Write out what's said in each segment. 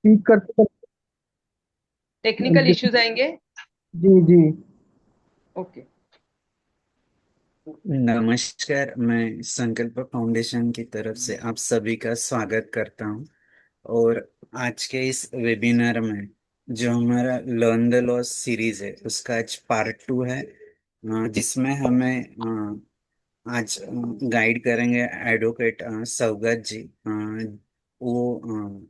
Speak करते करते technical गलती। इश्यूज आएंगे। जी जी। ओके। नमस्कार। मैं संकल्प फाउंडेशन की तरफ से आप सभी का स्वागत करता हूं। और आज के इस वेबिनार में जो हमारा लर्न द लॉस सीरीज है उसका आज पार्ट 2 है, जिसमें हमें आज गाइड करेंगे एडवोकेट सौगत जी। वो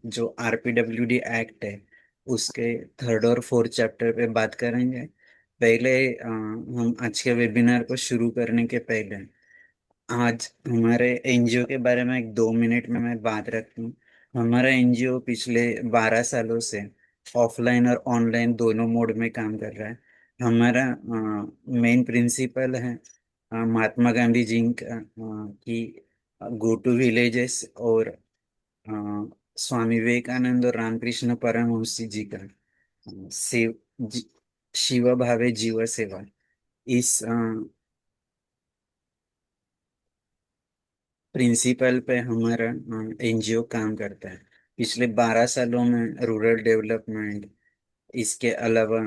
जो आरपीडब्ल्यूडी एक्ट है उसके थर्ड और फोर्थ चैप्टर पे बात करेंगे। पहले हम आज के वेबिनार को शुरू करने के पहले आज हमारे एनजीओ के बारे में एक 2 मिनट में मैं बात रखता हूँ। हमारा एनजीओ पिछले 12 सालों से ऑफलाइन और ऑनलाइन दोनों मोड में काम कर रहा है। हमारा मेन प्रिंसिपल है महात्मा गांधी जी की गो टू विलेजेस और अ, स्वामी विवेकानंद और रामकृष्ण परमहंस जी का सेव जी, शिव भावे जीव सेवा। इस प्रिंसिपल पे हमारा एनजीओ काम करता है। पिछले 12 सालों में रूरल डेवलपमेंट, इसके अलावा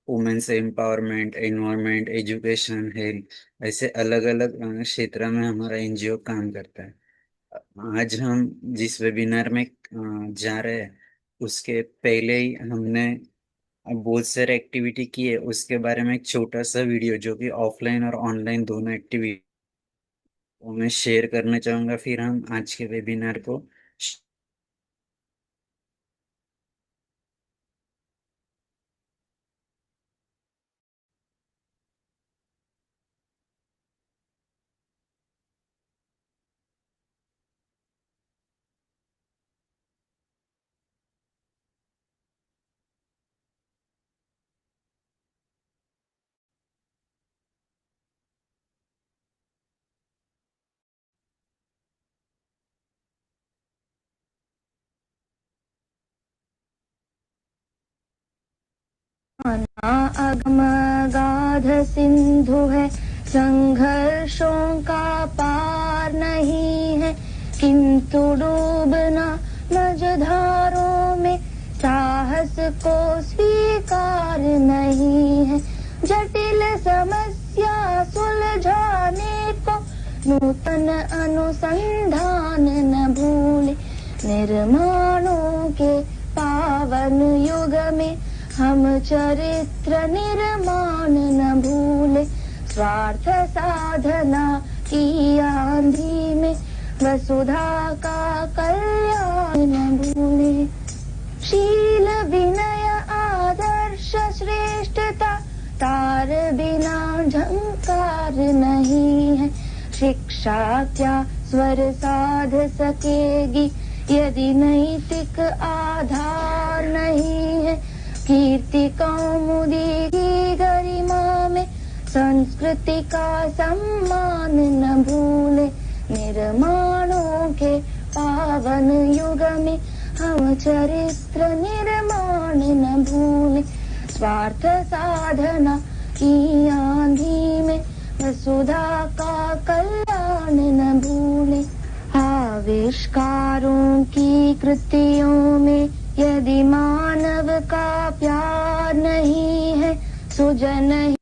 women's empowerment, environment, education, health, ऐसे अलग अलग क्षेत्र में हमारा एनजीओ काम करता है। आज हम जिस वेबिनार में जा रहे हैं उसके पहले ही हमने बहुत सारे एक्टिविटी की है, उसके बारे में एक छोटा सा वीडियो जो कि ऑफलाइन और ऑनलाइन दोनों एक्टिविटी वो मैं शेयर करना चाहूंगा। फिर हम आज के वेबिनार को अगम गाध सिंधु है, संघर्षों का पार नहीं है, किंतु डूबना मझधारों में साहस को स्वीकार नहीं है। जटिल समस्या सुलझाने को नूतन अनुसंधान न भूले, निर्माणों के पावन युग में हम चरित्र निर्माण न भूले। स्वार्थ साधना की आंधी में वसुधा का कल्याण न भूले। शील विनय आदर्श श्रेष्ठता तार बिना झंकार नहीं है। शिक्षा क्या स्वर साध सकेगी यदि नैतिक आधार नहीं है। कीर्ति कौमुदी की गरिमा में संस्कृति का सम्मान न भूले। निर्माणों के पावन युग में हम चरित्र निर्माण न भूले। स्वार्थ साधना की आंधी में वसुधा का कल्याण न भूले। आविष्कारों की कृतियों में यदि मानव का प्यार नहीं है, सुजन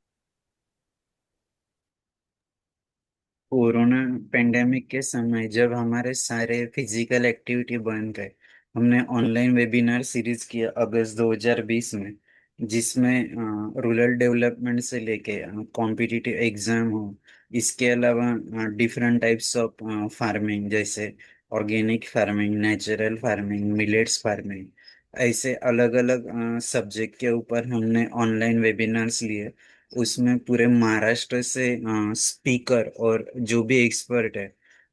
कोरोना पेंडेमिक के समय जब हमारे सारे फिजिकल एक्टिविटी बंद गए, हमने ऑनलाइन वेबिनार सीरीज किया अगस्त 2020 में, जिसमें रूरल डेवलपमेंट से लेके कॉम्पिटिटिव एग्जाम हो, इसके अलावा डिफरेंट टाइप्स ऑफ फार्मिंग जैसे organic farming, natural farming, millets farming, ऐसे अलग अलग सब्जेक्ट के ऊपर हमने ऑनलाइन वेबिनार्स लिए। उसमें पूरे महाराष्ट्र से स्पीकर और जो भी एक्सपर्ट है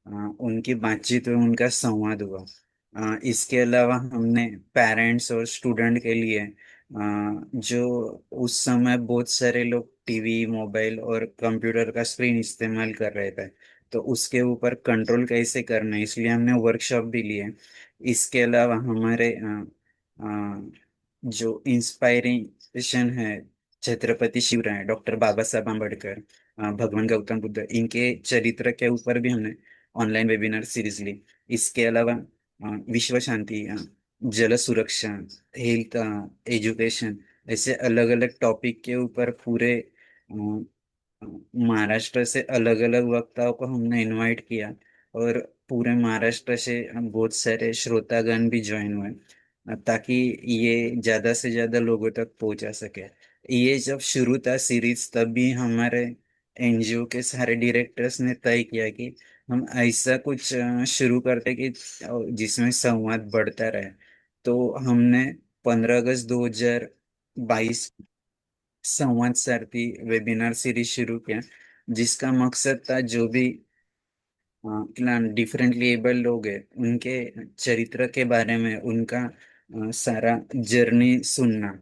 उनकी बातचीत हुई, उनका संवाद हुआ। इसके अलावा हमने पेरेंट्स और स्टूडेंट के लिए जो उस समय बहुत सारे लोग टीवी, मोबाइल और कंप्यूटर का स्क्रीन इस्तेमाल कर रहे थे, तो उसके ऊपर कंट्रोल कैसे करना है, इसलिए हमने वर्कशॉप भी लिए। इसके अलावा हमारे जो इंस्पायरेशन है छत्रपति शिवराय, डॉक्टर बाबा साहब आम्बेडकर, भगवान गौतम बुद्ध, इनके चरित्र के ऊपर भी हमने ऑनलाइन वेबिनार सीरीज ली। इसके अलावा विश्व शांति, जल सुरक्षा, हेल्थ, एजुकेशन, ऐसे अलग अलग टॉपिक के ऊपर पूरे महाराष्ट्र से अलग अलग वक्ताओं को हमने इनवाइट किया। और पूरे महाराष्ट्र से हम बहुत सारे श्रोतागण भी ज्वाइन हुए, ताकि ये ज्यादा से ज्यादा लोगों तक पहुंचा सके। ये जब शुरू था सीरीज, तब भी हमारे एनजीओ के सारे डायरेक्टर्स ने तय किया कि हम ऐसा कुछ शुरू करते कि जिसमें संवाद बढ़ता रहे। तो हमने 15 अगस्त 2022 संवाद सारथी वेबिनार सीरीज शुरू किया, जिसका मकसद था जो भी डिफरेंटली एबल लोग हैं उनके चरित्र के बारे में, उनका सारा जर्नी सुनना।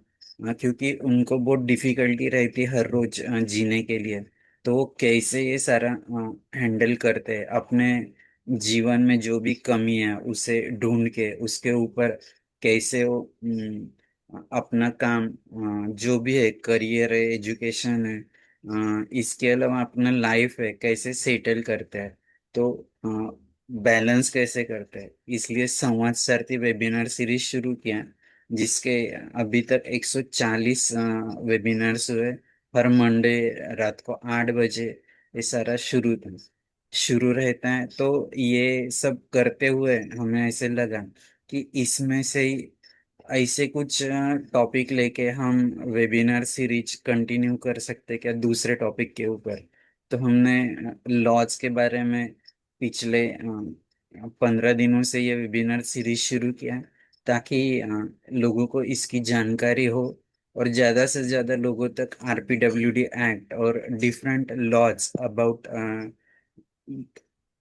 क्योंकि उनको बहुत डिफिकल्टी रहती है हर रोज जीने के लिए। तो वो कैसे ये सारा हैंडल करते हैं, अपने जीवन में जो भी कमी है उसे ढूंढ के उसके ऊपर कैसे वो अपना काम, जो भी है, करियर है, एजुकेशन है, इसके अलावा अपना लाइफ है, कैसे सेटल करते हैं, तो बैलेंस कैसे करते हैं। इसलिए संवाद सारथी वेबिनार सीरीज शुरू किया, जिसके अभी तक 140 वेबिनार्स हुए। हर मंडे रात को 8 बजे ये सारा शुरू रहता है। तो ये सब करते हुए हमें ऐसे लगा कि इसमें से ही ऐसे कुछ टॉपिक लेके हम वेबिनार सीरीज कंटिन्यू कर सकते क्या दूसरे टॉपिक के ऊपर। तो हमने लॉज के बारे में पिछले 15 दिनों से ये वेबिनार सीरीज शुरू किया, ताकि लोगों को इसकी जानकारी हो और ज़्यादा से ज़्यादा लोगों तक आरपीडब्ल्यूडी एक्ट और different laws about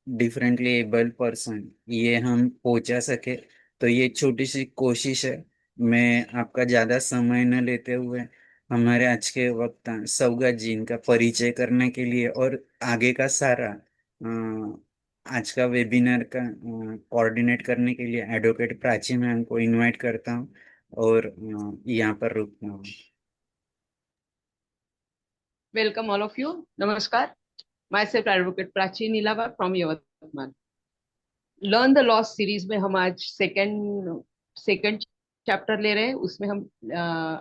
differently abled person ये हम पहुंचा सके। तो ये छोटी सी कोशिश है। मैं आपका ज़्यादा समय न लेते हुए हमारे आज के वक्त सौगत जी इनका परिचय करने के लिए और आगे का सारा आज का वेबिनार का कोऑर्डिनेट करने के लिए एडवोकेट प्राची मैम को इनवाइट करता हूँ और यहाँ पर रुकता हूँ। Welcome all of you. Namaskar. Myself Advocate Prachi Nilava from Yavatmal. Learn the loss series में हम आज सेकंड चैप्टर ले रहे हैं। उसमें हम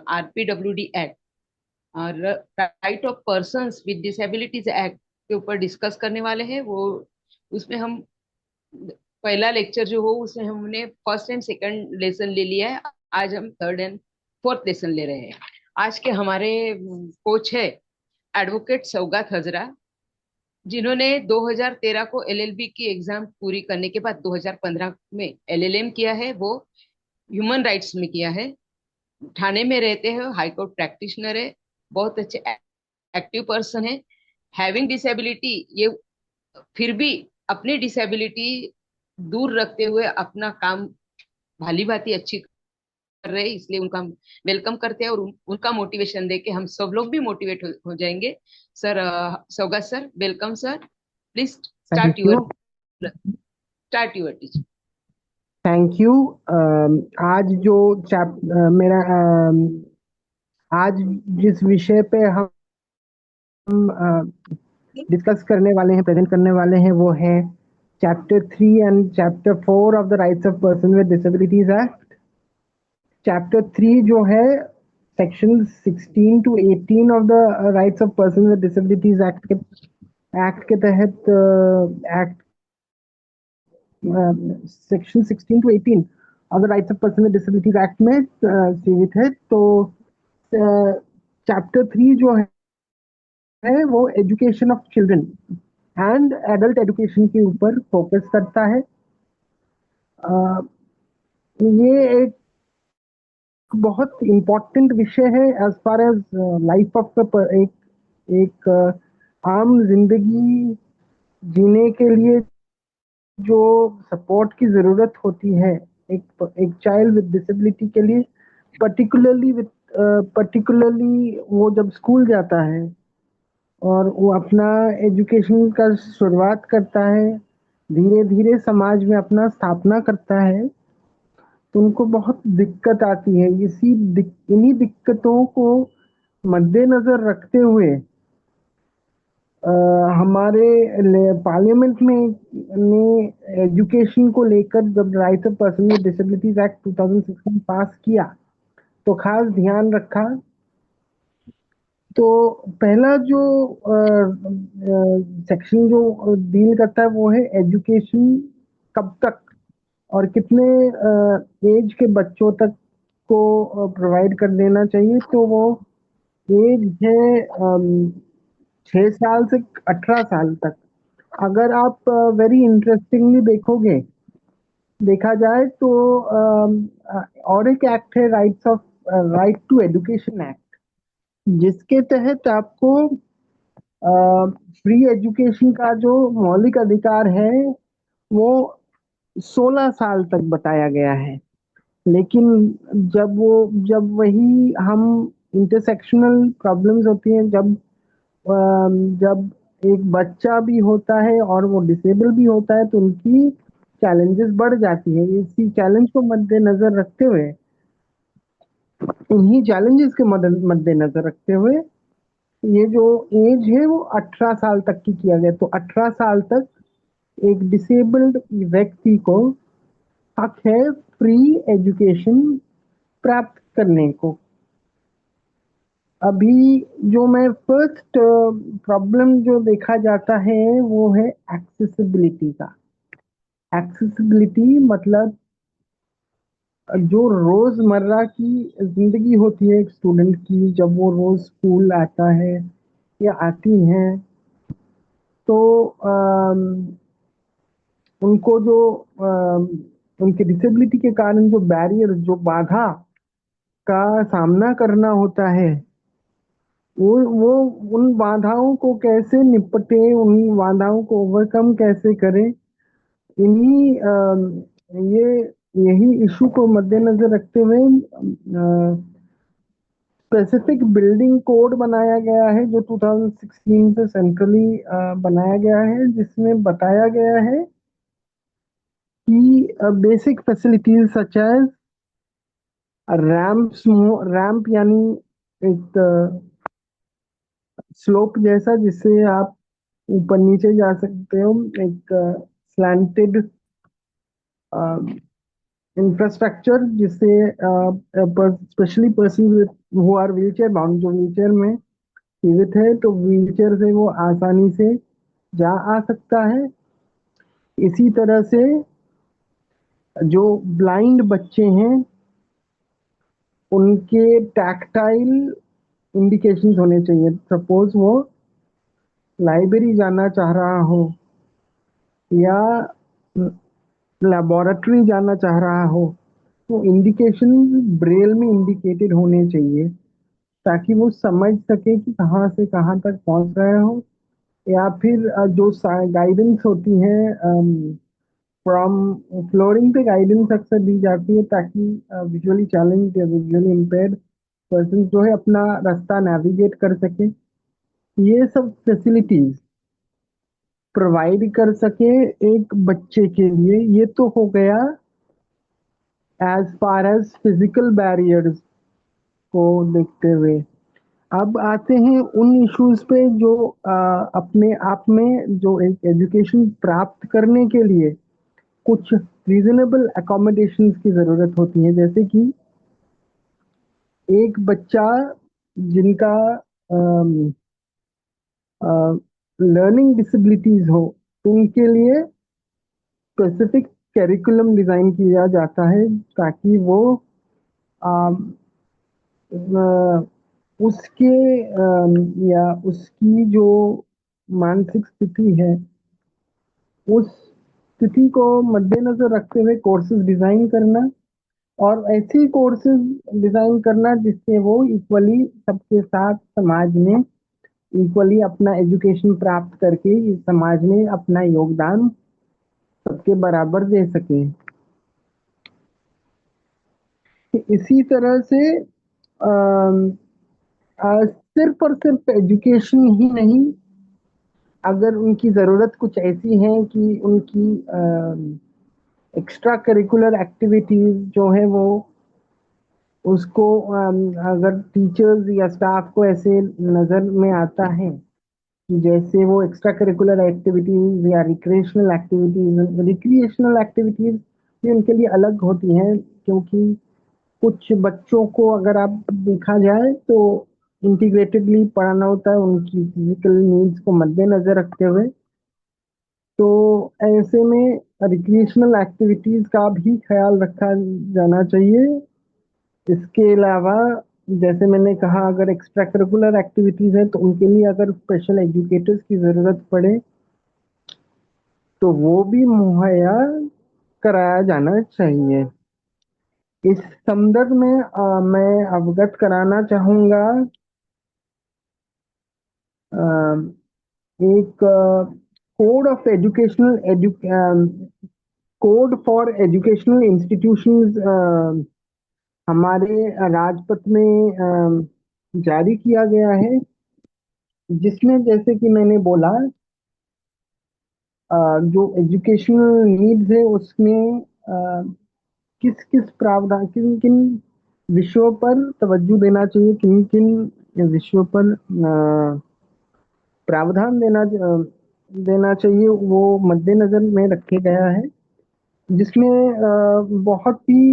आरपीडब्ल्यूडी एक्ट और right of persons with disabilities act के ऊपर डिस्कस करने वाले हैं। वो उसमें हम पहला लेक्चर जो हो उसमें हमने फर्स्ट एंड सेकंड लेसन ले लिया है। आज हम थर्ड एंड फोर्थ लेसन ले रहे हैं। आज के हमारे कोच है एडवोकेट सौगात हजरा, जिन्होंने 2013 को एलएलबी की एग्जाम पूरी करने के बाद 2015 में एलएलएम किया है। वो ह्यूमन राइट्स में किया है। ठाणे में रहते हैं, हाई कोर्ट प्रैक्टिशनर है, बहुत अच्छे एक्टिव पर्सन है। हैविंग डिसेबिलिटी, ये फिर भी अपनी डिसेबिलिटी दूर रखते हुए अपना काम भाली भांति अच्छी कर रहे हैं, इसलिए उनका वेलकम करते हैं और उनका मोटिवेशन देके हम सब लोग भी मोटिवेट हो जाएंगे। सर सौगात sir, welcome sir. Please thank start your teaching. You. आज जो मेरा आज जिस विषय पे हम डिस्कस करने वाले हैं, प्रेजेंट करने वाले हैं, वो है chapter 3 and chapter 4 of the rights of person with disabilities act. Chapter 3 जो है section 16 to 18 of the rights of person with disabilities act के तहत act section 16 to 18 of the rights of person with disabilities act में सीमित है। तो chapter 3 जो है वो education of children and adult education के ऊपर फोकस करता है। ये एक बहुत इम्पोर्टेंट विषय है as far as life of एक आम जिंदगी जीने के लिए जो सपोर्ट की जरूरत होती है एक चाइल्ड विद डिसेबिलिटी के लिए, पर्टिकुलरली वो जब स्कूल जाता है और वो अपना एजुकेशन का शुरुआत करता है, धीरे धीरे समाज में अपना स्थापना करता है, तो उनको बहुत दिक्कत आती है। इन्हीं दिक्कतों को मद्देनजर रखते हुए हमारे पार्लियामेंट में ने एजुकेशन को लेकर जब rights of person with disabilities act 2016 पास किया तो खास ध्यान रखा। तो पहला जो सेक्शन जो डील करता है वो है एजुकेशन कब तक और कितने एज के बच्चों तक को प्रोवाइड कर देना चाहिए। तो वो एज है 6 साल से 18 साल तक। अगर आप वेरी इंटरेस्टिंगली देखा जाए तो और एक एक्ट है राइट टू एजुकेशन एक्ट, जिसके तहत आपको फ्री एजुकेशन का जो मौलिक अधिकार है वो 16 साल तक बताया गया है। लेकिन जब वही हम इंटरसेक्शनल प्रॉब्लम्स होती हैं, जब एक बच्चा भी होता है और वो डिसेबल भी होता है तो उनकी चैलेंजेस बढ़ जाती है। इसी चैलेंज को मद्देनजर रखते हुए इन्हीं चैलेंजेस के मद्देनजर रखते हुए ये जो एज है वो 18 साल तक की किया गया। तो 18 साल तक एक डिसेबल्ड व्यक्ति को हक है फ्री एजुकेशन प्राप्त करने को। अभी जो मैं फर्स्ट प्रॉब्लम जो देखा जाता है वो है एक्सेसिबिलिटी का। एक्सेसिबिलिटी मतलब जो रोजमर्रा की जिंदगी होती है एक स्टूडेंट की, जब वो रोज स्कूल आता है या आती हैं तो उनको जो उनके डिसेबिलिटी के कारण जो बैरियर जो बाधा का सामना करना होता है वो उन बाधाओं को कैसे निपटे, उन बाधाओं को ओवरकम कैसे करें, इन्हीं ये यही इशू को मद्देनजर रखते हुए स्पेसिफिक बिल्डिंग कोड बनाया गया है जो 2016 से सेंट्रली बनाया गया है, जिसमें बताया गया है कि basic facilities such as ramp यानी एक स्लोप जैसा जिससे आप ऊपर नीचे जा सकते हो, एक स्लैंटेड इंफ्रास्ट्रक्चर जिससे specially person who are wheelchair bound, जो व्हीलचेयर में जीवित है तो व्हीलचेयर से वो आसानी से जा आ सकता है। इसी तरह से जो ब्लाइंड बच्चे हैं उनके टैक्टाइल इंडिकेशंस होने चाहिए। सपोज वो लाइब्रेरी जाना चाह रहा हो या लेबोरेटरी जाना चाह रहा हो तो इंडिकेशन ब्रेल में इंडिकेटेड होने चाहिए ताकि वो समझ सके कि कहाँ से कहाँ तक पहुंच रहे हो। या फिर जो गाइडेंस होती है फ्रॉम फ्लोरिंग पे गाइडेंस अक्सर दी जाती है ताकि विजुअली चैलेंज या विजुअली इम्पेयर्ड पर्सन जो है अपना रास्ता नेविगेट कर सके। ये सब फैसिलिटीज प्रोवाइड कर सके एक बच्चे के लिए। ये तो हो गया as far as physical barriers को देखते हुए। अब आते हैं उन इश्यूज पे जो अपने आप में जो एक एजुकेशन प्राप्त करने के लिए कुछ रीजनेबल अकोमोडेशंस की जरूरत होती है। जैसे कि एक बच्चा जिनका लर्निंग डिसेबिलिटीज हो तो उनके लिए स्पेसिफिक करिकुलम डिजाइन किया जाता है ताकि वो उसके या उसकी जो मानसिक स्थिति है उस स्थिति को मद्देनजर रखते हुए कोर्सेज डिजाइन करना और ऐसे कोर्सेज डिजाइन करना जिससे वो इक्वली सबके साथ समाज में इक्वली अपना एजुकेशन प्राप्त करके इस समाज में अपना योगदान सबके बराबर दे सके। इसी तरह से सिर्फ और सिर्फ एजुकेशन ही नहीं, अगर उनकी ज़रूरत कुछ ऐसी है कि उनकी एक्स्ट्रा करिकुलर एक्टिविटीज जो है वो उसको अगर टीचर्स या स्टाफ को ऐसे नज़र में आता है जैसे वो एक्स्ट्रा करिकुलर एक्टिविटीज या रिक्रिएशनल एक्टिविटीज भी उनके लिए अलग होती हैं, क्योंकि कुछ बच्चों को अगर आप देखा जाए तो इंटीग्रेटेडली पढ़ाना होता है उनकी फिजिकल नीड्स को मद्देनजर रखते हुए। तो ऐसे में रिक्रिएशनल एक्टिविटीज का भी ख्याल रखा जाना चाहिए। इसके अलावा जैसे मैंने कहा, अगर एक्स्ट्रा करिकुलर एक्टिविटीज है तो उनके लिए अगर स्पेशल एजुकेटर्स की ज़रूरत पड़े तो वो भी मुहैया कराया जाना चाहिए। इस संदर्भ में मैं अवगत कराना चाहूँगा एक code of code for educational institutions हमारे राजपथ में जारी किया गया है, जिसमें जैसे कि मैंने बोला जो एजुकेशनल नीड्स है उसमें किस किस प्रावधान, किन किन विषयों पर तवज्जो देना चाहिए, किन किन विषयों पर प्रावधान देना चाहिए, वो मद्देनजर में रखे गया है। जिसमें बहुत ही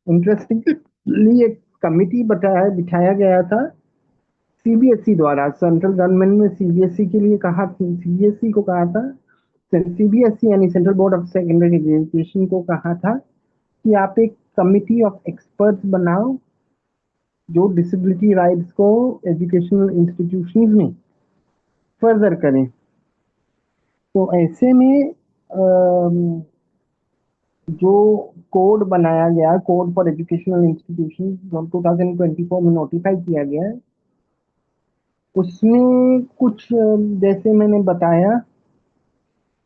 इंटरेस्टिंगली एक कमिटी बिठाया गया था सीबीएसई द्वारा। सेंट्रल गवर्नमेंट ने सीबीएसई के लिए कहा, सीबीएसई को कहा था, सीबीएसई यानी central board of secondary education को कहा था कि आप एक कमिटी ऑफ एक्सपर्ट्स बनाओ जो डिसेबिलिटी राइट्स को एजुकेशनल इंस्टीट्यूशंस में फर्दर करें। तो ऐसे में जो कोड बनाया गया, कोड फॉर एजुकेशनल इंस्टीट्यूशन 2024 में नोटिफाई किया गया है, उसमें कुछ जैसे मैंने बताया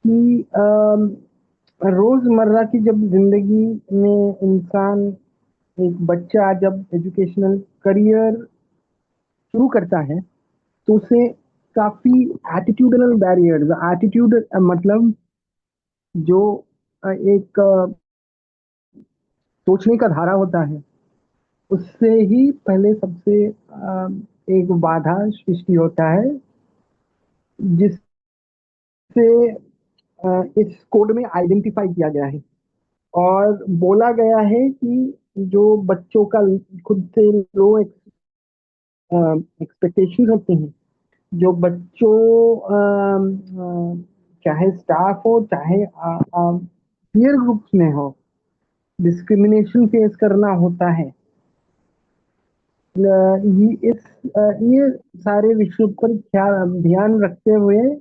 कि रोजमर्रा की जब जिंदगी में इंसान, एक बच्चा जब एजुकेशनल करियर शुरू करता है तो उसे काफी एटीट्यूडनल बैरियर्स, एटीट्यूड मतलब जो एक सोचने का धारा होता है, उससे ही पहले सबसे एक बाधा सृष्टि होता है, जिससे इस कोड में आइडेंटिफाई किया गया है और बोला गया है कि जो बच्चों का खुद से लो एक्सपेक्टेशन होते हैं, जो बच्चों चाहे स्टाफ हो चाहे पीयर ग्रुप्स में हो, डिस्क्रिमिनेशन फेस करना होता है। ये सारे विषयों पर ध्यान रखते हुए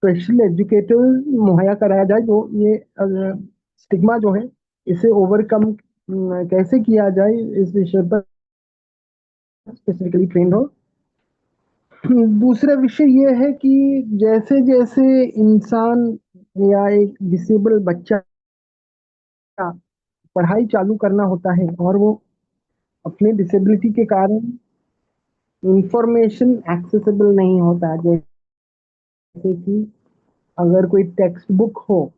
स्पेशल एजुकेटर्स मुहैया कराया जाए, जो ये स्टिग्मा जो है इसे ओवरकम कैसे किया जाए, इस विषय पर स्पेसिफिकली ट्रेंड हो। दूसरा विषय ये है कि जैसे जैसे इंसान या एक डिसेबल बच्चा पढ़ाई चालू करना होता है और वो अपने डिसेबिलिटी के कारण इंफॉर्मेशन एक्सेसिबल नहीं होता, जैसे कि अगर कोई टेक्स्ट बुक हो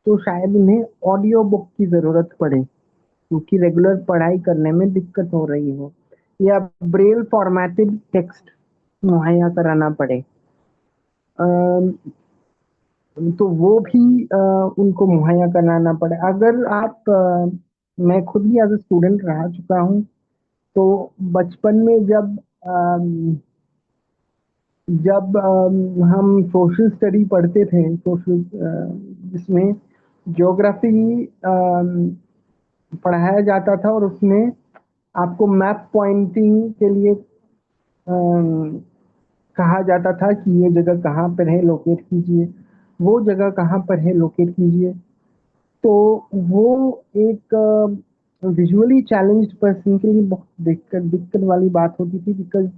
तो शायद उन्हें ऑडियो बुक की ज़रूरत पड़े क्योंकि रेगुलर पढ़ाई करने में दिक्कत हो रही हो, या ब्रेल फॉर्मेटेड टेक्स्ट मुहैया कराना पड़े, तो वो भी उनको मुहैया कराना पड़े। अगर आप मैं खुद ही एज ए स्टूडेंट रह चुका हूँ, तो बचपन में जब हम सोशल स्टडी पढ़ते थे, सोशल जिसमें ज्योग्राफी पढ़ाया जाता था और उसमें आपको मैप पॉइंटिंग के लिए कहा जाता था कि ये जगह कहाँ पर है, लोकेट कीजिए, वो जगह कहाँ पर है, लोकेट कीजिए। तो वो एक विजुअली चैलेंज्ड पर्सन के लिए बहुत दिक्कत वाली बात होती थी, बिकॉज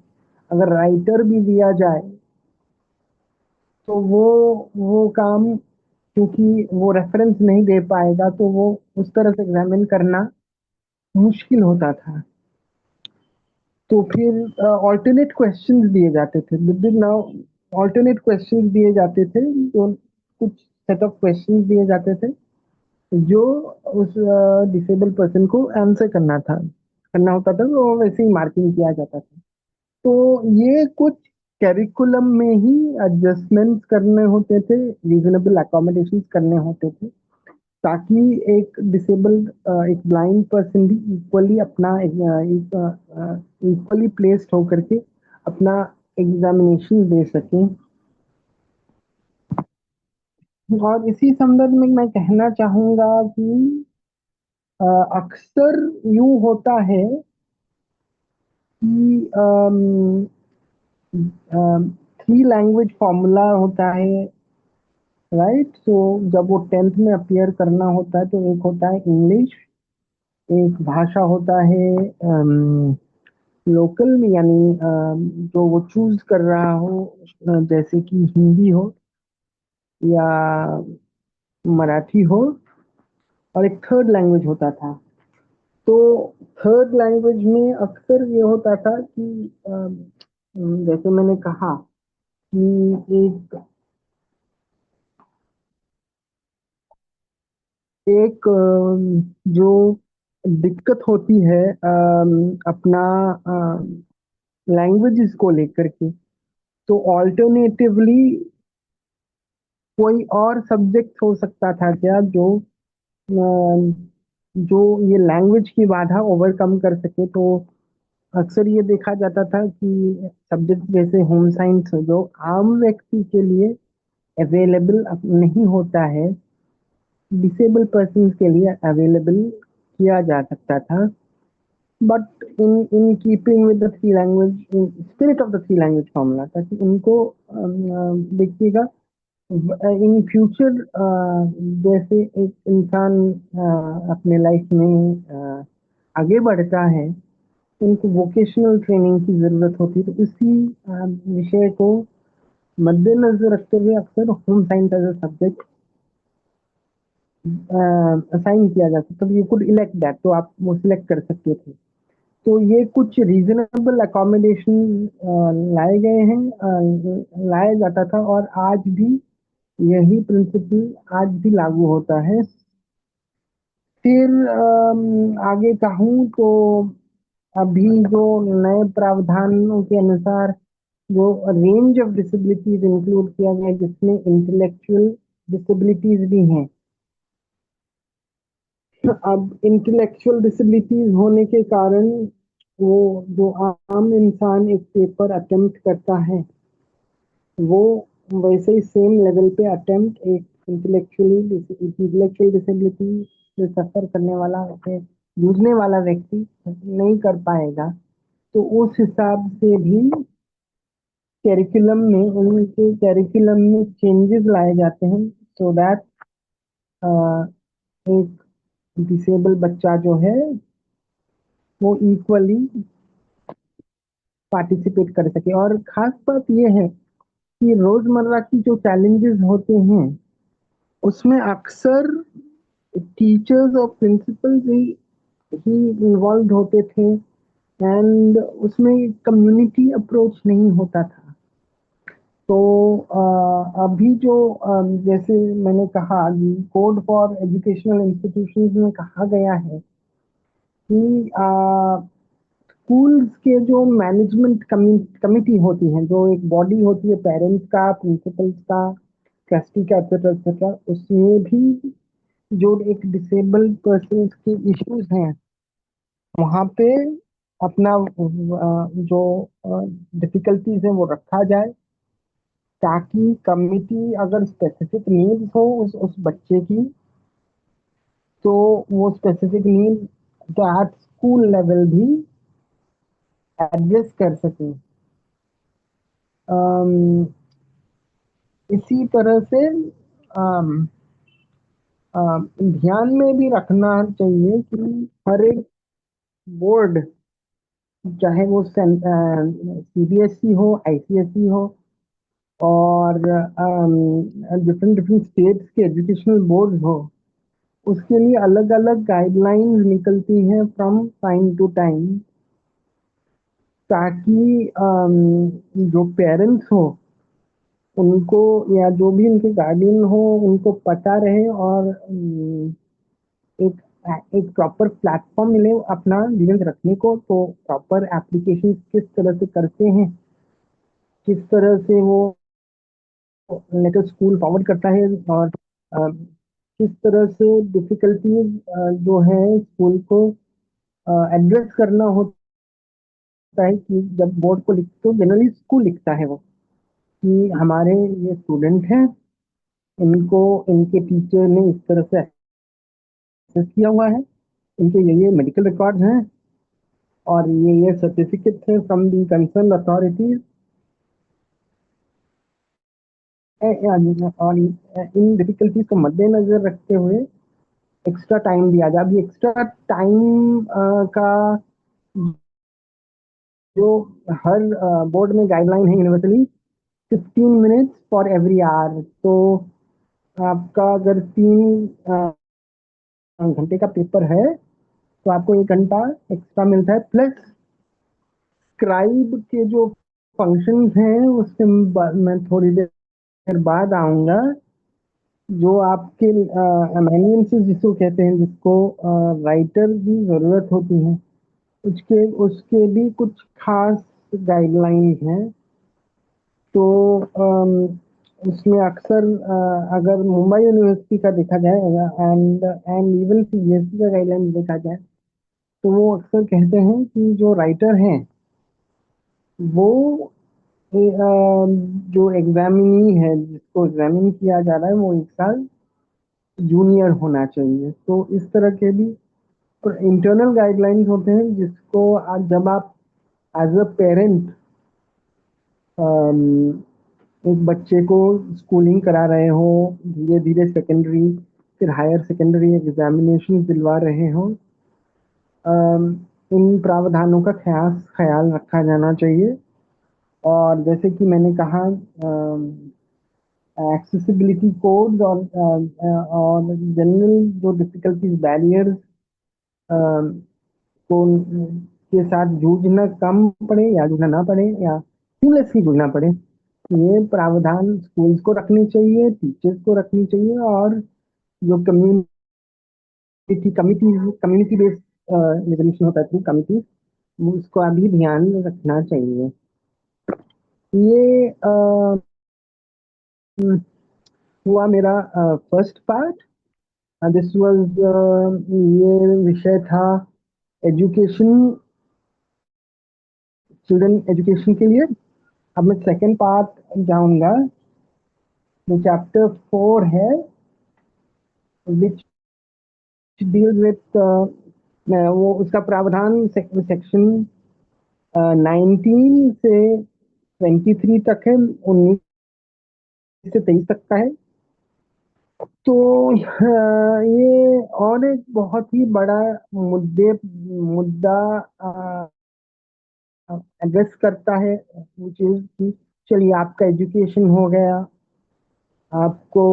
अगर राइटर भी दिया जाए तो वो काम, क्योंकि वो रेफरेंस नहीं दे पाएगा, तो वो उस तरह से एग्जामिन करना मुश्किल होता था। तो फिर ऑल्टरनेट क्वेश्चंस दिए जाते थे, नाउ ऑल्टरनेट क्वेश्चंस दिए जाते थे, जो कुछ सेट ऑफ क्वेश्चंस दिए जाते थे जो उस डिसेबल पर्सन को आंसर करना होता था, तो वैसे ही मार्किंग किया जाता था। तो ये कुछ कैरिकुलम में ही एडजस्टमेंट्स करने होते थे, रीजनेबल अकोमोडेशंस करने होते थे, ताकि एक डिसेबल्ड एक ब्लाइंड पर्सन भी इक्वली अपना इक्वली प्लेस्ड होकर के अपना एग्जामिनेशन दे सकें। और इसी संदर्भ में मैं कहना चाहूंगा कि अक्सर यूं होता है कि थ्री लैंग्वेज फॉर्मूला होता है, राइट। सो जब वो 10th में अपियर करना होता है तो एक होता है इंग्लिश, एक भाषा होता है लोकल यानी जो वो चूज कर रहा हो, जैसे कि हिंदी हो या मराठी हो, और एक थर्ड लैंग्वेज होता था। तो थर्ड लैंग्वेज में अक्सर ये होता था कि जैसे मैंने कहा कि एक जो दिक्कत होती है अपना लैंग्वेजेस को लेकर के, तो ऑल्टरनेटिवली कोई और सब्जेक्ट हो सकता था क्या जो ये लैंग्वेज की बाधा ओवरकम कर सके। तो अक्सर ये देखा जाता था कि सब्जेक्ट जैसे होम साइंस जो आम व्यक्ति के लिए अवेलेबल नहीं होता है, डिसेबल पर्सन के लिए अवेलेबल किया जा सकता था। But in keeping with the three language spirit of the three language formula, ताकि उनको देखिएगा इन फ्यूचर जैसे एक इंसान अपने लाइफ में आगे बढ़ता है, उनको वोकेशनल ट्रेनिंग की जरूरत होती है। तो इसी विषय को मद्देनजर रखते हुए अक्सर home science as a subject assign किया जा सकता, तो यू कुड इलेक्ट दैट, तो आप वो सिलेक्ट कर सकते थे। तो ये कुछ रीजनेबल अकोमोडेशन लाए गए हैं, लाया जाता था, और आज भी यही प्रिंसिपल आज भी लागू होता है। फिर आगे कहूँ तो अभी जो नए प्रावधानों के अनुसार जो रेंज ऑफ डिसेबिलिटीज इंक्लूड किया गया, जिसमें इंटेलेक्चुअल डिसेबिलिटीज भी हैं। अब इंटेलेक्चुअल डिसेबिलिटीज होने के कारण वो जो आम इंसान एक पेपर अटेम्प्ट करता है, वो वैसे ही सेम लेवल पे अटेम्प्ट एक इंटेलेक्चुअल डिसेबिलिटी से सफर करने वाला, उसे जूझने वाला व्यक्ति नहीं कर पाएगा। तो उस हिसाब से भी कैरिकुलम में उनके कैरिकुलम में चेंजेस लाए जाते हैं, सो दैट एक डिसेबल बच्चा जो है वो इक्वली पार्टिसिपेट कर सके। और खास बात ये है कि रोजमर्रा की जो चैलेंजेस होते हैं उसमें अक्सर टीचर्स और प्रिंसिपल्स ही इन्वॉल्व होते थे, एंड उसमें कम्युनिटी अप्रोच नहीं होता था। तो अभी जो जैसे मैंने कहा, कोड फॉर एजुकेशनल इंस्टीट्यूशंस में कहा गया है कि स्कूल्स के जो मैनेजमेंट कमिटी होती हैं, जो एक बॉडी होती है पेरेंट्स का, प्रिंसिपल्स का, ट्रस्टी का, एक्सेट्रा एक्सेट्रा, उसमें भी जो एक डिसेबल्ड पर्सन के इश्यूज हैं वहाँ पे अपना जो डिफिकल्टीज है वो रखा जाए, ताकि कमिटी अगर स्पेसिफिक नीड्स हो उस बच्चे की, तो वो specific need at school level भी एड्रेस कर सके। इसी तरह से ध्यान में भी रखना चाहिए कि हर एक बोर्ड, चाहे वो सीबीएसई हो, आईसीएसई हो, और डिफरेंट डिफरेंट स्टेट्स के एजुकेशनल बोर्ड हो, उसके लिए अलग अलग गाइडलाइंस निकलती हैं फ्रॉम टाइम टू टाइम, ताकि जो पेरेंट्स हो उनको या जो भी उनके गार्डियन हो उनको पता रहे, और एक एक प्रॉपर प्लेटफॉर्म मिले अपना जीवन रखने को। तो प्रॉपर एप्लीकेशन किस तरह से करते हैं, किस तरह से वो लेटर स्कूल फॉरवर्ड करता है और किस तरह से डिफिकल्टीज जो है स्कूल को एड्रेस करना होता है कि जब बोर्ड को लिख तो जनरली स्कूल लिखता है वो कि हमारे ये स्टूडेंट हैं, इनको इनके टीचर ने इस तरह से एक्सेस किया हुआ है, इनके ये मेडिकल रिकॉर्ड्स हैं और ये सर्टिफिकेट है फ्रॉम दी कंसर्न अथॉरिटीज और इन डिफिकल्टीज को मद्देनजर रखते हुए एक्स्ट्रा टाइम दिया जाए। अभी एक्स्ट्रा टाइम का जो हर बोर्ड में गाइडलाइन है universally 15 minutes for every hour. तो आपका अगर 3 घंटे का पेपर है तो आपको 1 घंटा एक्स्ट्रा मिलता है, प्लस स्क्राइब के जो फंक्शंस हैं उससे मैं थोड़ी देर बाद आऊँगा। जो आपके अमेनियंसेस जिसको कहते हैं, जिसको राइटर की ज़रूरत होती है, उसके उसके भी कुछ खास गाइडलाइंस हैं। तो उसमें अक्सर अगर मुंबई यूनिवर्सिटी का देखा जाए एंड इवन सीबीएसई का गाइडलाइन देखा जाए तो वो अक्सर कहते हैं कि जो राइटर हैं वो जो एग्जामिनी है, जिसको एग्जामिन किया जा रहा है, वो 1 साल जूनियर होना चाहिए। तो इस तरह के भी इंटरनल गाइडलाइंस होते हैं जिसको जब आप एज अ पेरेंट एक बच्चे को स्कूलिंग करा रहे हो, धीरे धीरे सेकेंडरी फिर हायर सेकेंडरी एग्जामिनेशन दिलवा रहे हो, इन प्रावधानों का ख्याल रखा जाना चाहिए। और जैसे कि मैंने कहा एक्सेसिबिलिटी कोड्स और जनरल जो डिफिकल्टीज बैरियर्स को के साथ जूझना कम पड़े या जूझना ना पड़े या सीमलेसली जूझना पड़े, ये प्रावधान स्कूल्स को रखनी चाहिए, टीचर्स को रखनी चाहिए और जो कम्युनिटी बेस्ड रेजोल्यूशन होता है थ्रू कमिटी, उसको अभी ध्यान रखना चाहिए। ये हुआ मेरा फर्स्ट पार्ट। दिस वाज ये विषय था एजुकेशन, चिल्ड्रन एजुकेशन के लिए। अब मैं सेकंड पार्ट जाऊंगा जो चैप्टर 4 है, विच डील्स विथ वो उसका प्रावधान सेक्शन 19 से 23 तक है, 19 से 23 तक का है। तो ये और एक बहुत ही बड़ा मुद्दा एड्रेस करता है, which is कि चलिए आपका एजुकेशन हो गया, आपको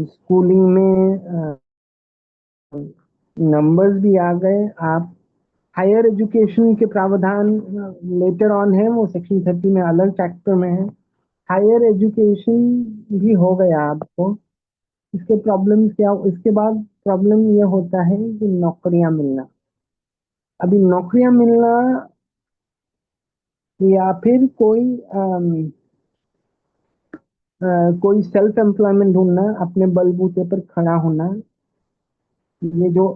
स्कूलिंग में नंबर्स भी आ गए, आप हायर एजुकेशन के प्रावधान लेटर ऑन है, वो सेक्शन 30 में अलग चैप्टर में है। हायर एजुकेशन भी हो गया आपको, इसके प्रॉब्लम क्या, इसके बाद प्रॉब्लम ये होता है कि नौकरियां मिलना। अभी नौकरियां मिलना या फिर कोई सेल्फ एम्प्लॉयमेंट ढूंढना, अपने बलबूते पर खड़ा होना, ये जो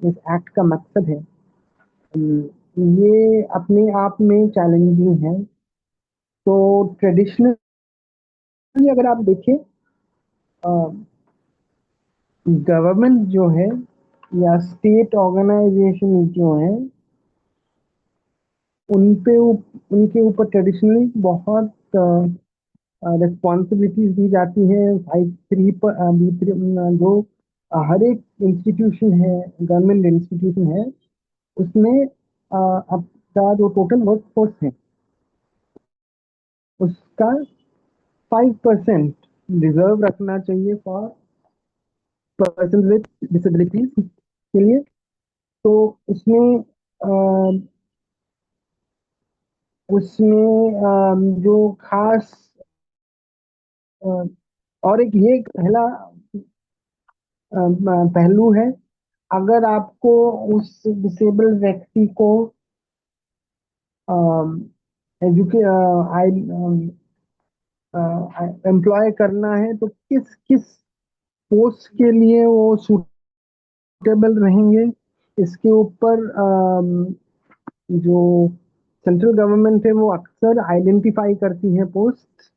इस एक्ट का मकसद है, ये अपने आप में चैलेंजिंग है। तो ट्रेडिशनली अगर आप देखें, गवर्नमेंट जो है या स्टेट ऑर्गेनाइजेशन जो है, उनके ऊपर ट्रेडिशनली बहुत रिस्पॉन्सिबिलिटीज दी जाती है। 5(3) पर जो हर एक इंस्टीट्यूशन है, गवर्नमेंट इंस्टीट्यूशन है, उसमें आपका जो टोटल वर्क फोर्स है उसका 5% रिजर्व रखना चाहिए फॉर पर्सन विद डिसेबिलिटीज के लिए। तो उसमें जो खास और एक ये पहला पहलू है, अगर आपको उस डिसेबल्ड व्यक्ति को एम्प्लॉय करना है तो किस किस पोस्ट के लिए वो सूटेबल रहेंगे, इसके ऊपर जो सेंट्रल गवर्नमेंट है वो अक्सर आइडेंटिफाई करती है पोस्ट,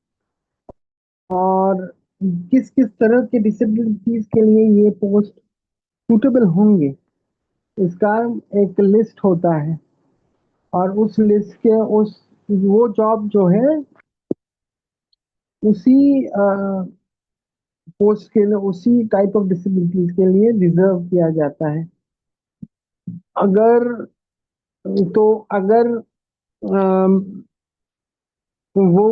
और किस किस तरह के डिसेबिलिटीज के लिए ये पोस्ट सूटेबल होंगे, इसका एक लिस्ट होता है। और उस लिस्ट के वो जॉब जो है उसी पोस्ट के लिए, उसी टाइप ऑफ डिसेबिलिटीज के लिए रिजर्व किया जाता है। अगर तो अगर वो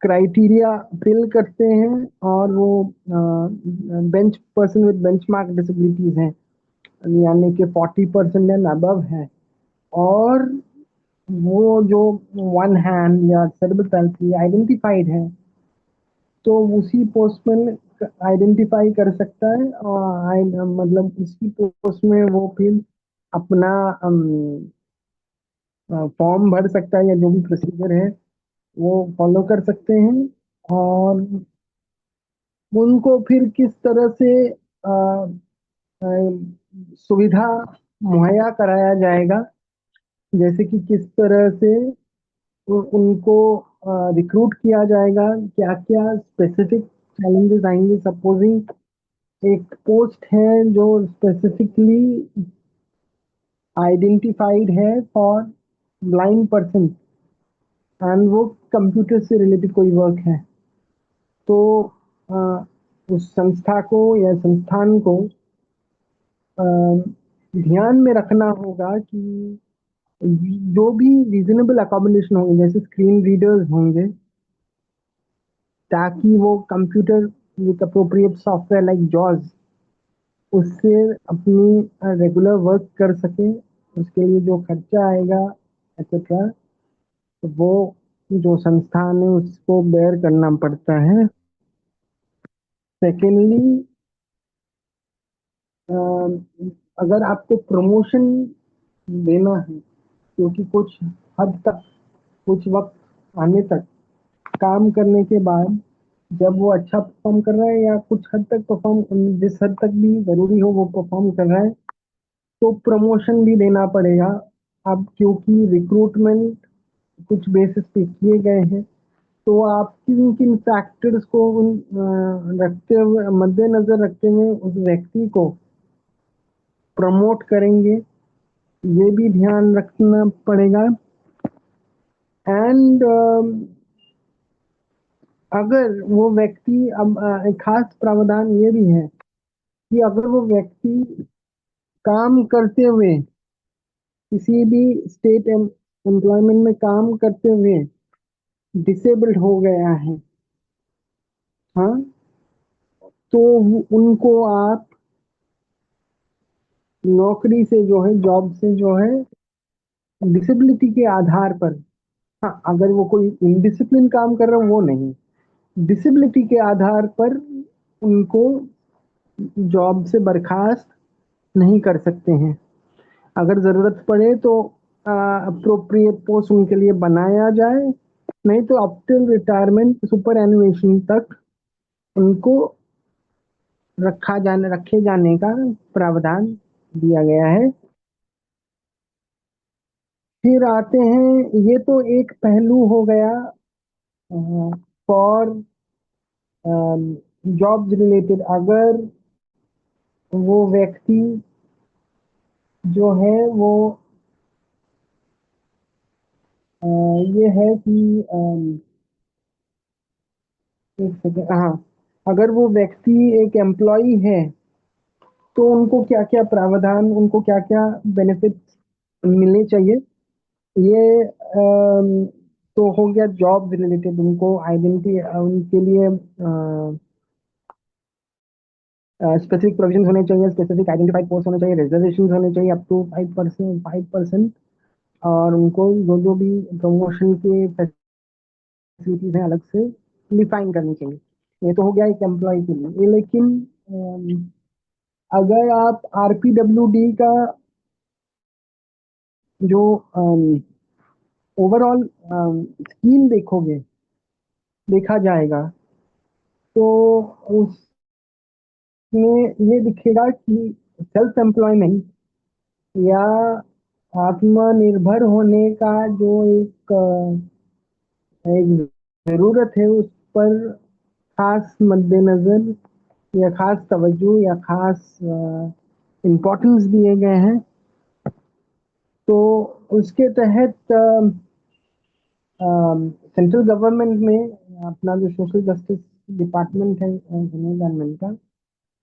क्राइटेरिया फिल करते हैं और वो bench person with benchmark disabilities हैं, यानी कि 40% एंड अबव है, और वो जो वन हैंड या सेरेब्रल पैल्सी आइडेंटिफाइड है, तो उसी पोस्ट में आइडेंटिफाई कर सकता है, और मतलब उसी पोस्ट में वो फिर अपना फॉर्म भर सकता है, या जो भी प्रोसीजर है वो फॉलो कर सकते हैं। और उनको फिर किस तरह से सुविधा मुहैया कराया जाएगा, जैसे कि किस तरह से उनको रिक्रूट किया जाएगा, क्या क्या स्पेसिफिक चैलेंजेस आएंगे। सपोजिंग एक पोस्ट है जो स्पेसिफिकली आइडेंटिफाइड है फॉर ब्लाइंड पर्सन, एंड वो कंप्यूटर से रिलेटेड कोई वर्क है, तो उस संस्था को या संस्थान को ध्यान में रखना होगा कि जो भी रीजनेबल अकोमोडेशन होंगे, जैसे स्क्रीन रीडर्स होंगे, ताकि वो computer with appropriate software like jaws उससे अपनी रेगुलर वर्क कर सके, उसके लिए जो खर्चा आएगा एक्सेट्रा, तो वो जो संस्थान है उसको बेयर करना पड़ता है। सेकेंडली, अगर आपको प्रमोशन देना है, क्योंकि कुछ हद तक, कुछ वक्त आने तक काम करने के बाद जब वो अच्छा परफॉर्म कर रहा है, या कुछ हद तक परफॉर्म, जिस हद तक भी जरूरी हो वो परफॉर्म कर रहा है, तो प्रमोशन भी देना पड़ेगा। अब क्योंकि रिक्रूटमेंट कुछ बेसिस पे किए गए हैं, तो आप किन किन फैक्टर्स को रखते हुए, मद्देनजर रखते हुए उस व्यक्ति को प्रमोट करेंगे, ये भी ध्यान रखना पड़ेगा। एंड अगर वो व्यक्ति, अब एक खास प्रावधान ये भी है कि अगर वो व्यक्ति काम करते हुए, किसी भी स्टेट एम्प्लॉयमेंट में काम करते हुए डिसेबल्ड हो गया है, हाँ, तो उनको आप नौकरी से जो है, जॉब से जो है, डिसेबिलिटी के आधार पर, हाँ, अगर वो कोई इनडिसिप्लिन काम कर रहा है वो नहीं, डिसेबिलिटी के आधार पर उनको जॉब से बर्खास्त नहीं कर सकते हैं। अगर ज़रूरत पड़े तो अप्रोप्रिएट पोस्ट उनके लिए बनाया जाए, नहीं तो अप टिल रिटायरमेंट सुपर एनुएशन तक उनको रखे जाने का प्रावधान दिया गया है। फिर आते हैं, ये तो एक पहलू हो गया फॉर जॉब्स रिलेटेड। अगर वो व्यक्ति जो है वो ये है कि एक सेकेंड, हाँ, अगर वो व्यक्ति एक एम्प्लॉई है, तो उनको क्या क्या प्रावधान, उनको क्या क्या बेनिफिट्स मिलने चाहिए, ये तो हो गया जॉब रिलेटेड। उनको आइडेंटिटी, उनके लिए स्पेसिफिक प्रोविजन होने चाहिए, स्पेसिफिक आइडेंटिफाइड पोस्ट होने चाहिए, रिजर्वेशन होने चाहिए अप टू 5%, और उनको जो जो भी प्रमोशन के फैसिलिटीज हैं अलग से डिफाइन करनी चाहिए। ये तो हो गया एक एम्प्लॉय के लिए। लेकिन अगर आप आरपीडब्ल्यूडी का जो ओवरऑल स्कीम देखा जाएगा तो उसमें ये दिखेगा कि सेल्फ एम्प्लॉयमेंट या आत्मनिर्भर होने का जो एक ज़रूरत है उस पर खास मद्देनज़र या खास तवज्जो या खास इम्पोर्टेंस दिए गए हैं। तो उसके तहत सेंट्रल गवर्नमेंट में अपना जो सोशल जस्टिस डिपार्टमेंट है गवर्नमेंट का,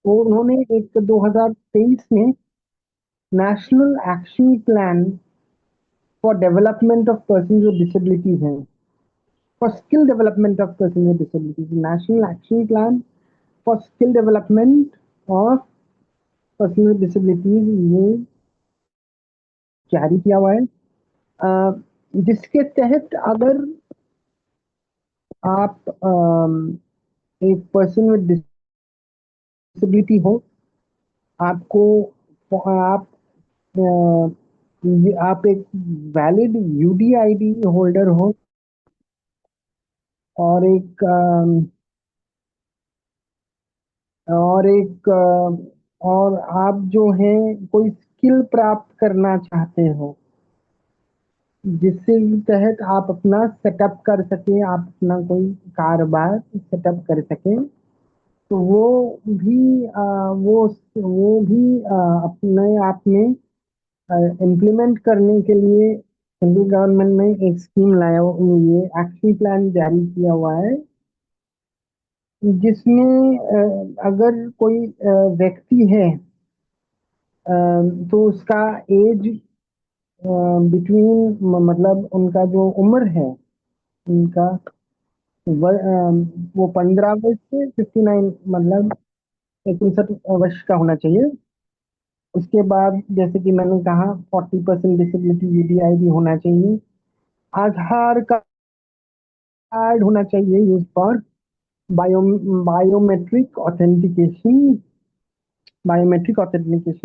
वो उन्होंने एक 2023 में national action plan for development of person with disabilities है, for skill development of person with disabilities, national action plan for skill development of person with disabilities ये जारी किया हुआ है, जिसके तहत अगर आप एक पर्सन विद डिसेबिलिटी हो, आपको आप एक वैलिड यूडीआईडी होल्डर हो और और आप जो है कोई स्किल प्राप्त करना चाहते हो जिसके तहत आप अपना सेटअप कर सके, आप अपना कोई कारोबार सेटअप कर सके, तो वो भी अपने आप में इम्प्लीमेंट करने के लिए सेंट्रल गवर्नमेंट ने एक स्कीम लाया, ये एक्शन प्लान जारी किया हुआ है, जिसमें अगर कोई व्यक्ति है तो उसका एज बिटवीन मतलब उनका जो उम्र है उनका वो 15 वर्ष से 59 मतलब 59 वर्ष का होना चाहिए। उसके बाद जैसे कि मैंने कहा 40% डिसेबिलिटी यूडीआईडी होना चाहिए, आधार कार्ड होना चाहिए यूज फॉर बायोमेट्रिक ऑथेंटिकेशन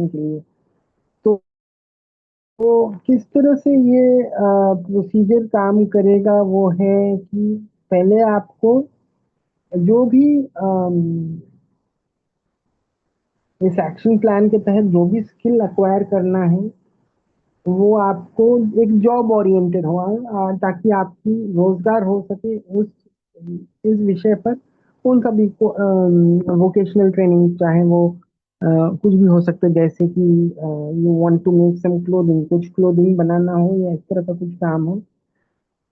के लिए। तो किस तरह से ये प्रोसीजर काम करेगा वो है कि पहले आपको जो भी इस एक्शन प्लान के तहत जो भी स्किल एक्वायर करना है वो आपको एक जॉब ओरिएंटेड हो, ताकि आपकी रोजगार हो सके उस इस विषय पर। कौन सा भी वोकेशनल ट्रेनिंग, चाहे वो कुछ भी हो सकता है, जैसे कि you want to make some clothing, कुछ क्लोथिंग बनाना हो या इस तरह का कुछ काम हो,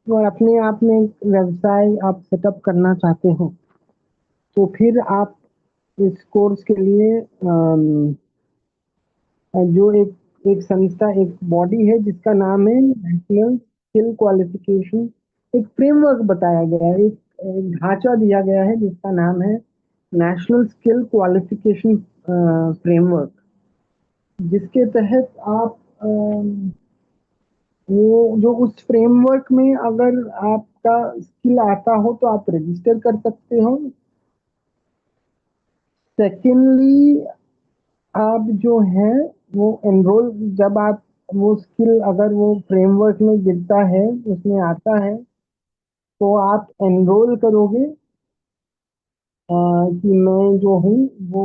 और अपने आप में एक व्यवसाय आप सेटअप करना चाहते हो, तो फिर आप इस कोर्स के लिए जो एक संस्था, एक बॉडी है जिसका नाम है नेशनल स्किल क्वालिफिकेशन, एक फ्रेमवर्क बताया गया है, एक ढांचा दिया गया है जिसका नाम है नेशनल स्किल क्वालिफिकेशन फ्रेमवर्क, जिसके तहत आप वो जो उस फ्रेमवर्क में अगर आपका स्किल आता हो तो आप रजिस्टर कर सकते हो। सेकेंडली, आप जो है वो एनरोल, जब आप वो स्किल अगर वो फ्रेमवर्क में गिरता है, उसमें आता है, तो आप एनरोल करोगे कि मैं जो हूँ वो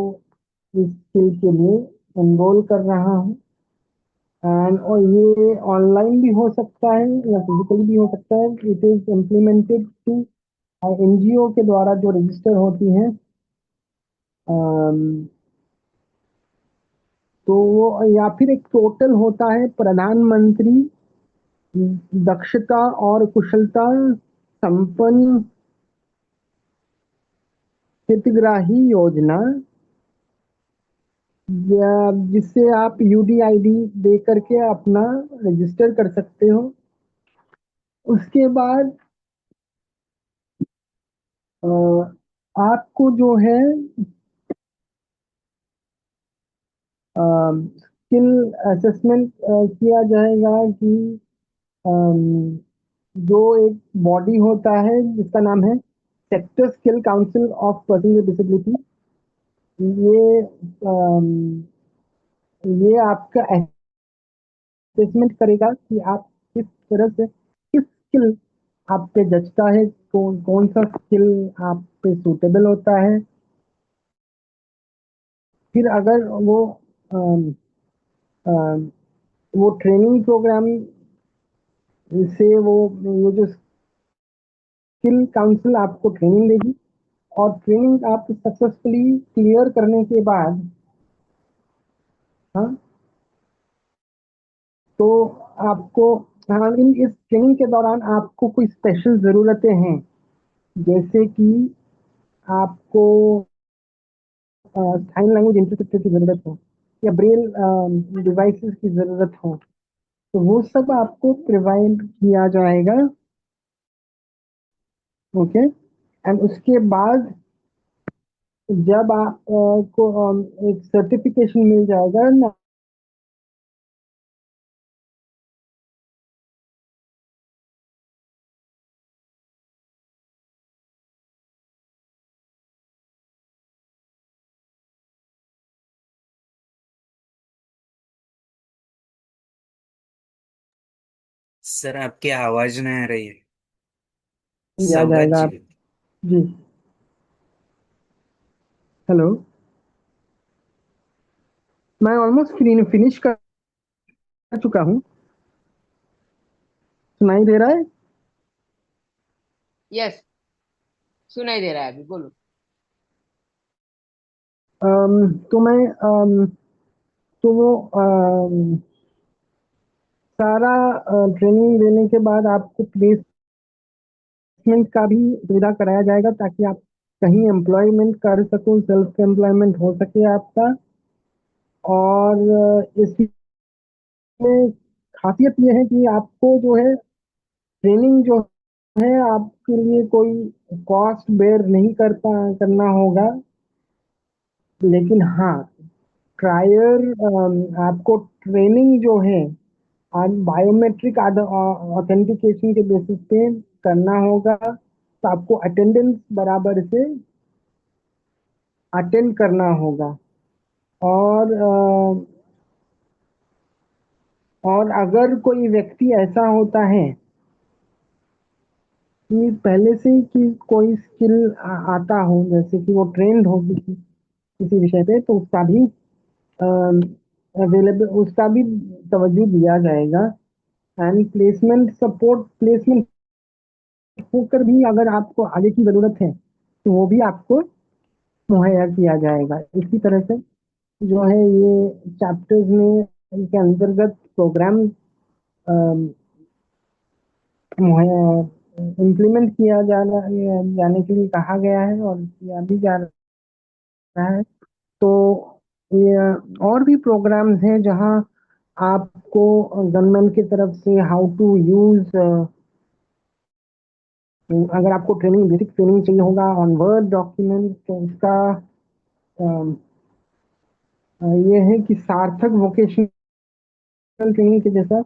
इस स्किल के लिए एनरोल कर रहा हूँ। एंड और ये ऑनलाइन भी हो सकता है या फिजिकली भी हो सकता है। It is implemented to NGO के द्वारा जो रजिस्टर होती हैं, तो वो या फिर एक पोर्टल होता है प्रधानमंत्री दक्षता और कुशलता संपन्न हितग्राही योजना, जिससे आप यूडीआईडी दे करके अपना रजिस्टर कर सकते हो। उसके बाद आपको जो है स्किल असेसमेंट किया जाएगा कि जो एक बॉडी होता है जिसका नाम है sector skill council of person with disability, ये आपका असेसमेंट करेगा कि आप किस तरह से किस स्किल आप पे जचता है, कौन सा स्किल आप पे सूटेबल होता है। फिर अगर अम, अम, वो ट्रेनिंग प्रोग्राम से वो जो स्किल काउंसिल आपको ट्रेनिंग देगी, और ट्रेनिंग आप सक्सेसफुली क्लियर करने के बाद, हाँ, तो आपको, हाँ, इन इस ट्रेनिंग के दौरान आपको कोई स्पेशल ज़रूरतें हैं, जैसे कि आपको साइन लैंग्वेज इंटरप्रेटर की ज़रूरत हो या ब्रेल डिवाइसेस की ज़रूरत हो, तो वो सब आपको प्रोवाइड किया जाएगा। ओके, एंड उसके बाद जब आप को एक सर्टिफिकेशन मिल जाएगा ना, सर आपकी आवाज नहीं आ रही है। आ सौगत जाएगा जी। आप। जी, हेलो, मैं ऑलमोस्ट फिनिश कर चुका हूँ, सुनाई दे रहा है? यस, सुनाई दे रहा है, अभी बोलो। तो मैं तो वो सारा ट्रेनिंग देने के बाद आपको प्लेसमेंट का भी सुविधा कराया जाएगा, ताकि आप कहीं एम्प्लॉयमेंट कर सको, सेल्फ एम्प्लॉयमेंट हो सके आपका। और इसमें खासियत ये है कि आपको जो है ट्रेनिंग जो है आपके लिए कोई कॉस्ट बेयर नहीं करना होगा, लेकिन हाँ, प्रायर आपको ट्रेनिंग जो है आज बायोमेट्रिक ऑथेंटिकेशन के बेसिस पे करना होगा, तो आपको अटेंडेंस बराबर से अटेंड करना होगा। और और अगर कोई व्यक्ति ऐसा होता है कि पहले से ही कि कोई स्किल आता हो, जैसे कि वो ट्रेंड हो किसी विषय पे, तो उसका भी अवेलेबल, उसका भी तवज्जो दिया जाएगा। एंड प्लेसमेंट होकर भी अगर आपको आगे की ज़रूरत है, तो वो भी आपको मुहैया किया जाएगा। इसी तरह से जो है ये चैप्टर्स में इनके अंतर्गत प्रोग्राम मुहैया इम्प्लीमेंट किया जाने के लिए कहा गया है और किया भी जा रहा है। तो ये और भी प्रोग्राम्स हैं जहां आपको गवर्नमेंट की तरफ से हाउ टू यूज, अगर आपको ट्रेनिंग, बेसिक ट्रेनिंग चाहिए होगा ऑन वर्ड डॉक्यूमेंट, तो उसका अम, ये है कि सार्थक वोकेशनल ट्रेनिंग के जैसा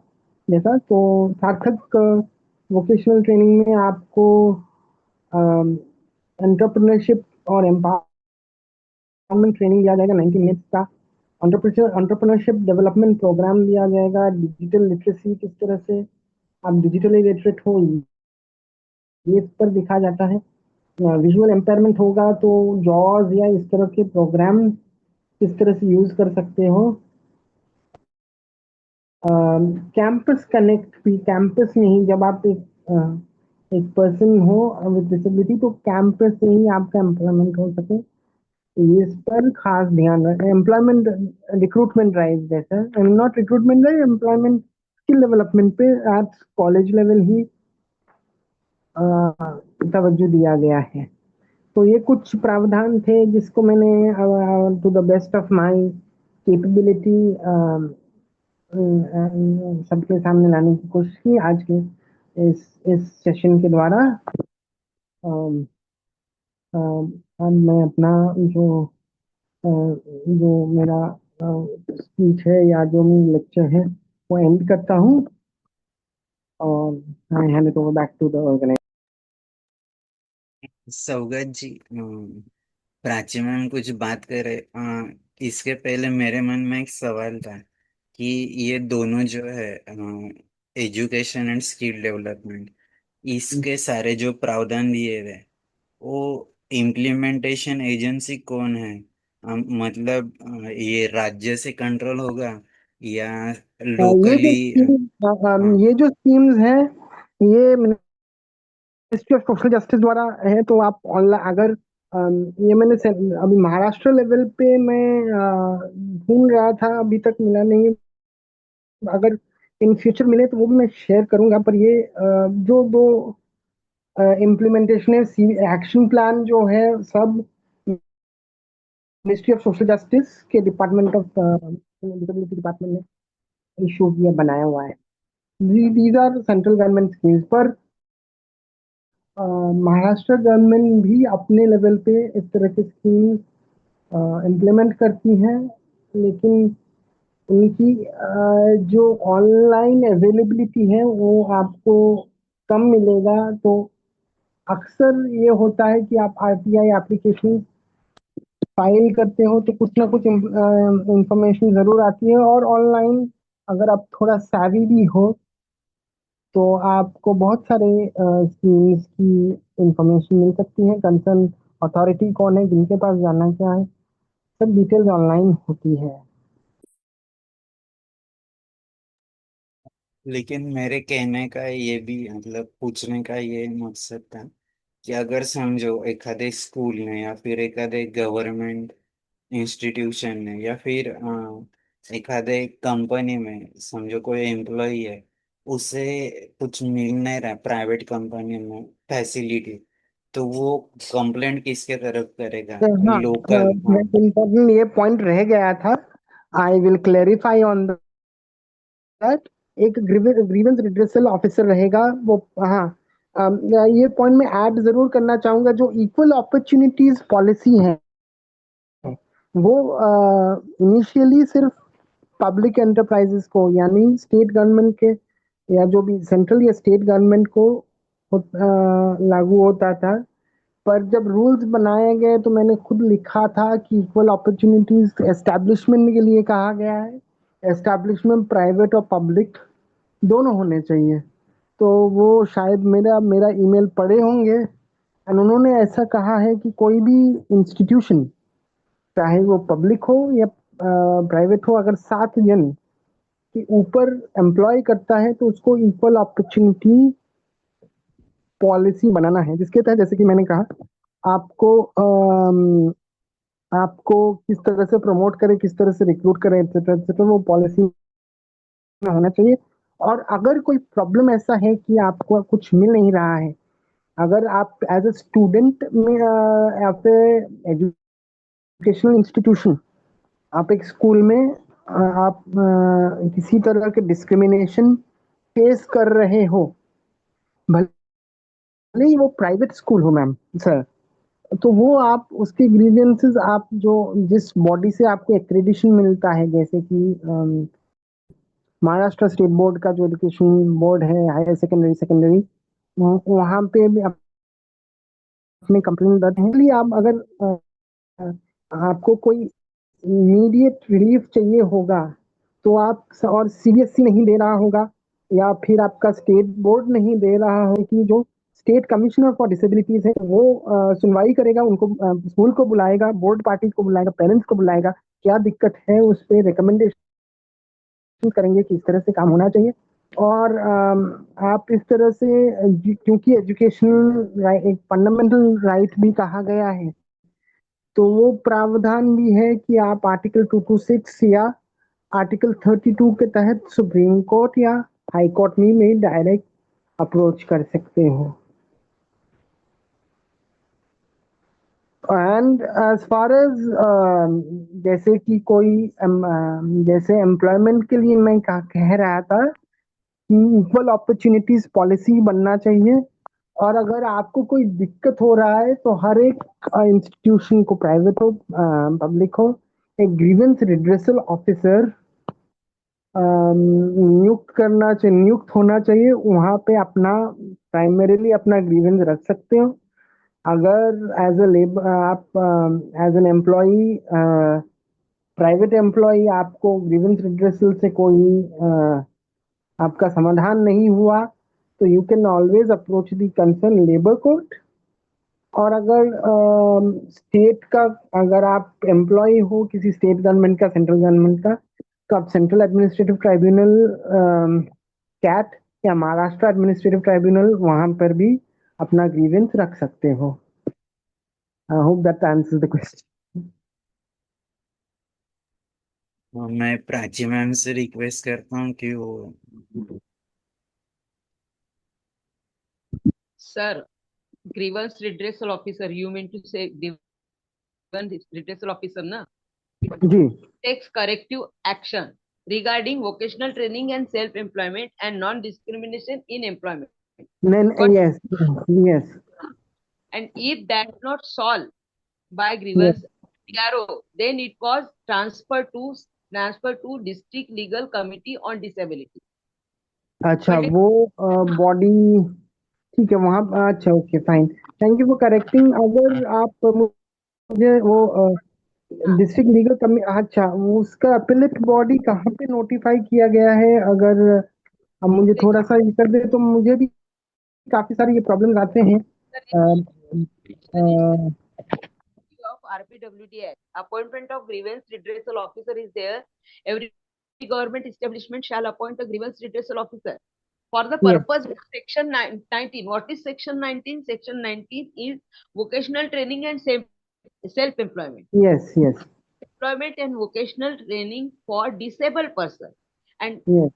जैसा तो सार्थक वोकेशनल ट्रेनिंग में आपको एंटरप्रेन्योरशिप और एम्पावरमेंट ट्रेनिंग दिया जाएगा 90 मिनट्स का। एंटरप्रेन्योरशिप डेवलपमेंट प्रोग्राम दिया जाएगा। डिजिटल लिटरेसी, किस तरह से आप डिजिटली लिटरेट हो, ये इस पर दिखा जाता है। विजुअल एम्पायरमेंट होगा तो जॉज या इस तरह के प्रोग्राम किस तरह से यूज कर सकते हो। कैंपस कनेक्ट भी, कैंपस में ही जब आप एक पर्सन हो विद डिसेबिलिटी, तो कैंपस से ही आपका एम्प्लॉयमेंट हो सके, ये इस पर खास ध्यान रखें। एम्प्लॉयमेंट रिक्रूटमेंट ड्राइव जैसा, not recruitment drive, employment skill development पे एट कॉलेज लेवल ही तवज्जो दिया गया है। तो ये कुछ प्रावधान थे जिसको मैंने to the best of my capability सबके सामने लाने की कोशिश की आज के इस सेशन के द्वारा। अम, अब मैं अपना जो जो मेरा स्पीच है या जो मेरी लेक्चर है वो एंड करता हूँ, और I hand it over back to the organiser. Saugat ji, Prachi ma'am कुछ बात करे, इसके पहले मेरे मन में एक सवाल था कि ये दोनों जो है एजुकेशन एंड स्किल डेवलपमेंट, इसके सारे जो प्रावधान दिए हुए वो इम्प्लीमेंटेशन एजेंसी कौन है? मतलब ये राज्य से कंट्रोल होगा या ये जो लोकली? हाँ। ये जो स्कीम्स हैं ये मिनिस्ट्री ऑफ सोशल जस्टिस द्वारा है। तो आप ऑनलाइन अगर ये अभी महाराष्ट्र लेवल पे मैं ढूंढ रहा था, अभी तक मिला नहीं। अगर इन फ्यूचर मिले तो वो भी मैं शेयर करूंगा। पर ये जो दो इम्प्लीमेंटेशन है, एक्शन प्लान जो है, सब मिनिस्ट्री ऑफ सोशल जस्टिस के डिपार्टमेंट ऑफ डिसेबिलिटी डिपार्टमेंट ने इशू किया, बनाया हुआ है। These are central government schemes. पर महाराष्ट्र गवर्नमेंट भी अपने लेवल पे इस तरह की स्कीम इम्प्लीमेंट करती हैं, लेकिन उनकी जो ऑनलाइन अवेलेबिलिटी है वो आपको कम मिलेगा। तो अक्सर ये होता है कि आप आरटीआई एप्लीकेशन फाइल करते हो तो कुछ ना कुछ इंफॉर्मेशन जरूर आती है, और ऑनलाइन अगर आप थोड़ा savvy भी हो तो आपको बहुत सारे स्कीम्स की इंफॉर्मेशन मिल सकती है। कंसर्न अथॉरिटी कौन है, जिनके पास जाना क्या है, सब डिटेल्स ऑनलाइन होती है। लेकिन मेरे कहने का ये भी मतलब पूछने का ये मकसद था कि अगर समझो एखादे स्कूल में या फिर एखादे गवर्नमेंट इंस्टीट्यूशन में या फिर एखादे कंपनी में समझो कोई एम्प्लॉय है, उसे कुछ मिल नहीं रहा प्राइवेट कंपनी में फैसिलिटी, तो वो कंप्लेंट किसके तरफ करेगा? हाँ, लोकल? हाँ। इम्पोर्टेंट ये पॉइंट रह गया था। I will clarify on that. एक ग्रीवेंस रिड्रेसल ऑफिसर रहेगा वो। हाँ, ये पॉइंट मैं ऐड जरूर करना चाहूंगा। जो इक्वल अपॉर्चुनिटीज पॉलिसी है वो इनिशियली सिर्फ पब्लिक एंटरप्राइजेस को, यानी स्टेट गवर्नमेंट के या जो भी सेंट्रल या स्टेट गवर्नमेंट को लागू होता था। पर जब रूल्स बनाए गए तो मैंने खुद लिखा था कि इक्वल अपॉर्चुनिटीज एस्टैब्लिशमेंट के लिए कहा गया है। एस्टैब्लिशमेंट प्राइवेट और पब्लिक दोनों होने चाहिए। तो वो शायद मेरा मेरा ईमेल पढ़े होंगे, एंड उन्होंने ऐसा कहा है कि कोई भी इंस्टीट्यूशन, चाहे वो पब्लिक हो या प्राइवेट हो, अगर 7 जन के ऊपर एम्प्लॉय करता है तो उसको इक्वल अपॉर्चुनिटी पॉलिसी बनाना है, जिसके तहत जैसे कि मैंने कहा आपको आपको किस तरह से प्रमोट करे, किस तरह से रिक्रूट करे, एक्सेट्रा एक्सेट्रा, वो पॉलिसी में होना चाहिए। और अगर कोई प्रॉब्लम ऐसा है कि आपको कुछ मिल नहीं रहा है, अगर आप एज अ स्टूडेंट में या फिर एजुकेशनल इंस्टीट्यूशन, आप एक स्कूल में आप किसी तरह के डिस्क्रिमिनेशन फेस कर रहे हो, भले ही वो प्राइवेट स्कूल हो मैम सर, तो वो आप उसके ग्रीवेंसेस, आप जो जिस बॉडी से आपको एक्रेडिशन मिलता है, जैसे कि महाराष्ट्र स्टेट बोर्ड का जो एजुकेशन बोर्ड है, हायर सेकेंडरी सेकेंडरी, वहाँ पे भी अपने कंप्लेंट दर्ज है। इसलिए आप अगर आपको कोई इमीडिएट रिलीफ चाहिए होगा तो आप और सीबीएसई नहीं दे रहा होगा, या फिर आपका स्टेट बोर्ड नहीं दे रहा हो, कि जो स्टेट कमिश्नर फॉर डिसेबिलिटीज है वो सुनवाई करेगा, उनको स्कूल को बुलाएगा, बोर्ड पार्टी को बुलाएगा, पेरेंट्स को बुलाएगा, क्या दिक्कत है उस पर रिकमेंडेशन करेंगे कि इस तरह से काम होना चाहिए। और आप इस तरह से क्योंकि एजुकेशन एक फंडामेंटल राइट भी कहा गया है, तो वो प्रावधान भी है कि आप आर्टिकल 226 या आर्टिकल 32 के तहत सुप्रीम कोर्ट या हाई कोर्ट में डायरेक्ट अप्रोच कर सकते हो। एंड एज फार एज जैसे कि कोई जैसे एम्प्लॉयमेंट के लिए मैं कह रहा था कि इक्वल अपॉर्चुनिटीज पॉलिसी बनना चाहिए। और अगर आपको कोई दिक्कत हो रहा है तो हर एक इंस्टीट्यूशन को, प्राइवेट हो पब्लिक हो, एक ग्रीवेंस रिड्रेसल ऑफिसर नियुक्त होना चाहिए। वहाँ पे अपना प्राइमरीली अपना ग्रीवेंस रख सकते हो। अगर एज अ लेबर आप as an employ, private employ, आपको ग्रीवेंस रिड्रेसल से कोई आपका समाधान नहीं हुआ, तो you can always approach the concern labour court. और अगर स्टेट का, अगर आप एम्प्लॉय हो किसी स्टेट गवर्नमेंट का, सेंट्रल गवर्नमेंट का, तो आप सेंट्रल एडमिनिस्ट्रेटिव ट्राइब्यूनल कैट या महाराष्ट्र एडमिनिस्ट्रेटिव ट्राइब्यूनल, वहां पर भी अपना ग्रीवेंस रख सकते हो। I hope that answers the question. मैं प्राची मैम से रिक्वेस्ट करता हूँ कि वो Sir, grievance redressal officer, you mean to say grievance redressal officer, na? जी, Takes corrective action regarding vocational training and self-employment and non-discrimination in employment. But yes yes and if that's not solved by yes. grievance PRO, then it was transferred to district legal committee on disability. अच्छा, But वो body ठीक है वहाँ। अच्छा, okay, fine, thank you for correcting. अगर आप मुझे वो डिस्ट्रिक्ट लीगल कमी, अच्छा, वो उसका अपीलेट बॉडी कहाँ पे नोटिफाई किया गया है? अगर अब मुझे थोड़ा सा ये कर दे तो मुझे भी काफी सारे ये प्रॉब्लम्स आते हैं। of RPWD Act, appointment of grievance redressal officer is there. Every government establishment shall appoint a grievance redressal officer for the Yes. purpose of section 19. What is section 19? Section 19 is vocational training and self-employment. Yes, yes, Employment and vocational training for disabled person. And yes,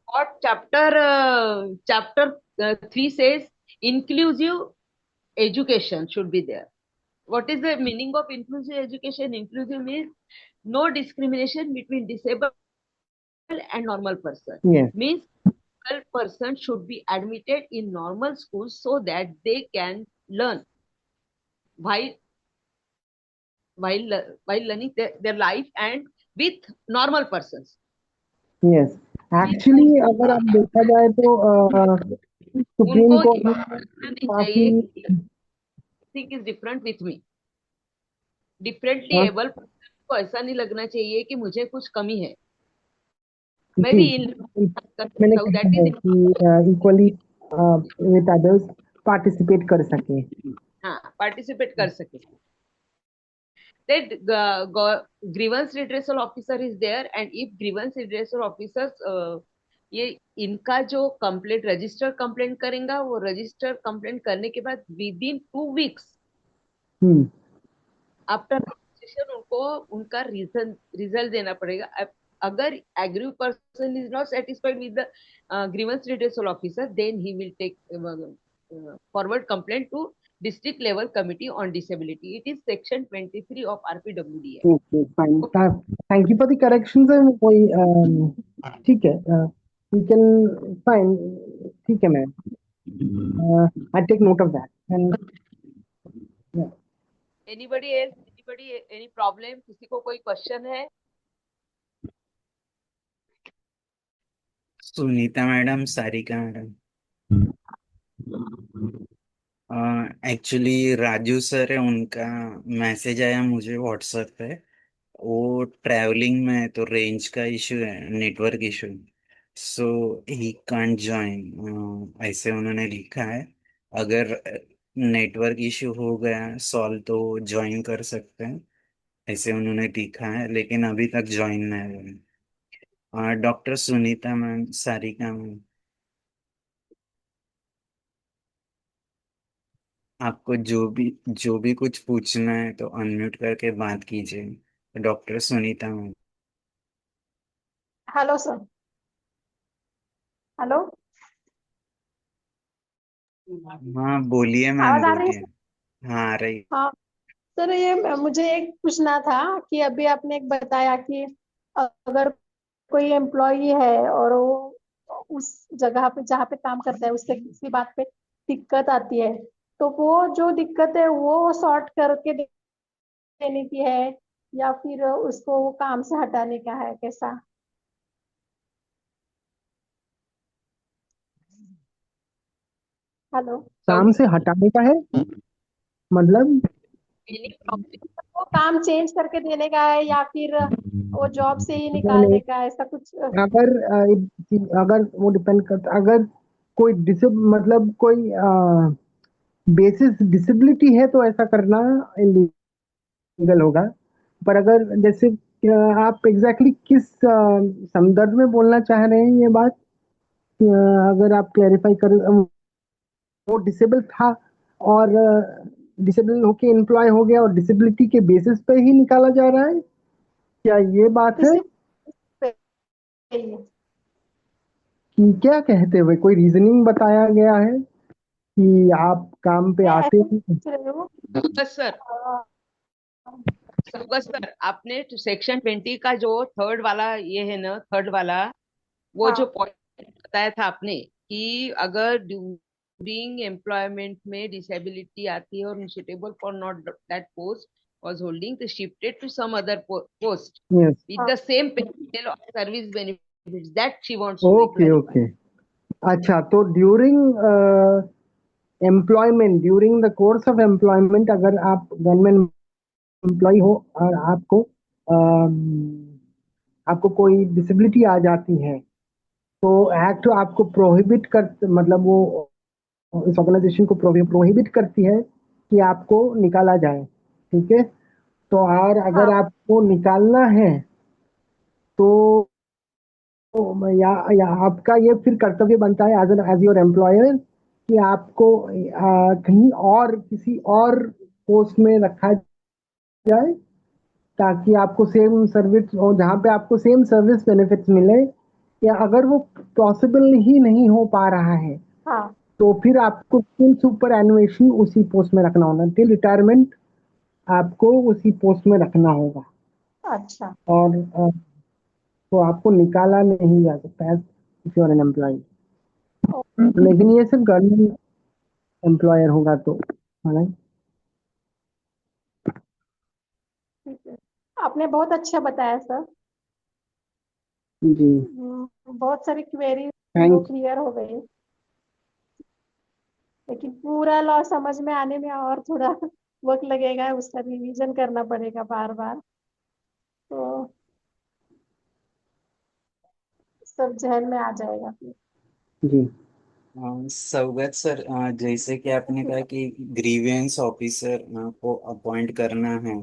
what chapter 3 says, inclusive education should be there. What is the meaning of inclusive education? Inclusive means no discrimination between disabled and normal person. yes, Means disabled person should be admitted in normal schools so that they can learn while learning their life and with normal persons. yes। Actually अगर आप देखा जाए तो supreme उनको court में नहीं काफी चाहिए think is different with me. Differently able को ऐसा नहीं लगना चाहिए कि मुझे कुछ कमी है। मैं जी, भी इन मैंने दैट कहा है इज कि इक्वली विद अदर्स पार्टिसिपेट कर सके। हाँ पार्टिसिपेट कर सके। That grievance redressal officer is there, and if grievance redressal officers ये इनका जो कंप्लेंट रजिस्टर कंप्लेंट करेगा, वो रजिस्टर कंप्लेंट करने के बाद within 2 weeks after registration उनको उनका रिजल्ट देना पड़ेगा। अगर aggrieved person is not satisfied with the grievance redressal officer, then he will take forward complaint to district level committee on disability. It is section 23 of RPWD Act. Okay, fine, thank you for the correction sir. कोई ठीक है, we can, fine, ठीक है ma'am, I take note of that. And Anybody else? Anybody? Any problem? किसी को कोई question है? Sunita madam, Sarika madam, actually Raju sir है, उनका मैसेज आया मुझे व्हाट्सएप पे। वो ट्रैवलिंग में है तो रेंज का इशू है, network issue, so he can't join, ऐसे उन्होंने लिखा है। अगर नेटवर्क इशू हो गया सॉल्व तो ज्वाइन कर सकते हैं, ऐसे उन्होंने लिखा है, लेकिन अभी तक ज्वाइन नहीं हुए। Doctor Sunita ma'am, Sarika ma'am, आपको जो भी कुछ पूछना है तो अनम्यूट करके बात कीजिए। Doctor Sunita ma'am. Hello sir. Hello, हाँ बोलिए मैम, आवाज आ रही है बोलिए। सर? हाँ आ रही। हाँ सर, ये मुझे एक पूछना था कि अभी आपने एक बताया कि अगर कोई एम्प्लॉई है और वो उस जगह पे जहाँ पे काम करता है उससे किसी बात पे दिक्कत आती है, तो वो जो दिक्कत है वो सॉर्ट करके देने की है या फिर उसको वो काम से हटाने का है, कैसा? हेलो, काम से हटाने का है मतलब? Any problem? वो काम चेंज करके देने का है या फिर वो जॉब से ही नहीं, निकालने का है, ऐसा कुछ? अगर अगर वो डिपेंड करता, अगर कोई मतलब कोई बेसिस डिसेबिलिटी है तो ऐसा करना इलीगल होगा। पर अगर जैसे आप एग्जैक्टली किस संदर्भ में बोलना चाह रहे हैं ये बात, अगर आप क्लैरिफाई कर, वो डिसेबल था और डिसेबल होके एम्प्लॉय हो गया और डिसेबिलिटी के बेसिस पे ही निकाला जा रहा है, क्या ये बात है? कि क्या कहते हुए कोई रीजनिंग बताया गया है कि आप काम पे आते हैं? बस सर, बस सर, आपने सेक्शन 20 का जो थर्ड वाला ये है ना, थर्ड वाला वो जो हाँ पॉइंट बताया था आपने कि अगर ड्यूरिंग एम्प्लॉयमेंट में डिसेबिलिटी आती है और suitable for not that post was holding तो shifted to some other post yes, with the same pay or service benefits that she wants to okay clarify. Okay. अच्छा, तो during employment, during the course of employment अगर आप government employ हो और आपको कोई disability आ जाती है तो एक्ट आपको प्रोहिबिट कर, मतलब वो इस ऑर्गेनाइजेशन को प्रोहिबिट करती है कि आपको निकाला जाए। ठीक है, तो और अगर हाँ आपको निकालना है तो या आपका ये फिर कर्तव्य बनता है एज योर एम्प्लॉयर कि आपको कहीं और किसी और पोस्ट में रखा जाए ताकि आपको सेम सर्विस, और जहाँ पे आपको सेम सर्विस बेनिफिट्स मिले। या अगर वो पॉसिबल ही नहीं हो पा रहा है हाँ तो फिर आपको टिल सुपर एनुएशन उसी पोस्ट में रखना होना, टिल रिटायरमेंट आपको उसी पोस्ट में रखना होगा। अच्छा और तो आपको निकाला नहीं जा सकता है if you are an employ. लेकिन ये सिर्फ गवर्नमेंट एम्प्लॉयर होगा तो, है ना? ठीक है, आपने बहुत अच्छा बताया सर। जी, बहुत सारी क्वेरी तो थैंक क्लियर हो गई, लेकिन पूरा लॉ समझ में आने में और थोड़ा वक्त लगेगा, उसका रिवीजन करना पड़ेगा बार बार, तो सब जहन में आ जाएगा फिर। जी। सौगत सर, जैसे कि आपने कहा कि ग्रीवेंस ऑफिसर को अपॉइंट करना है,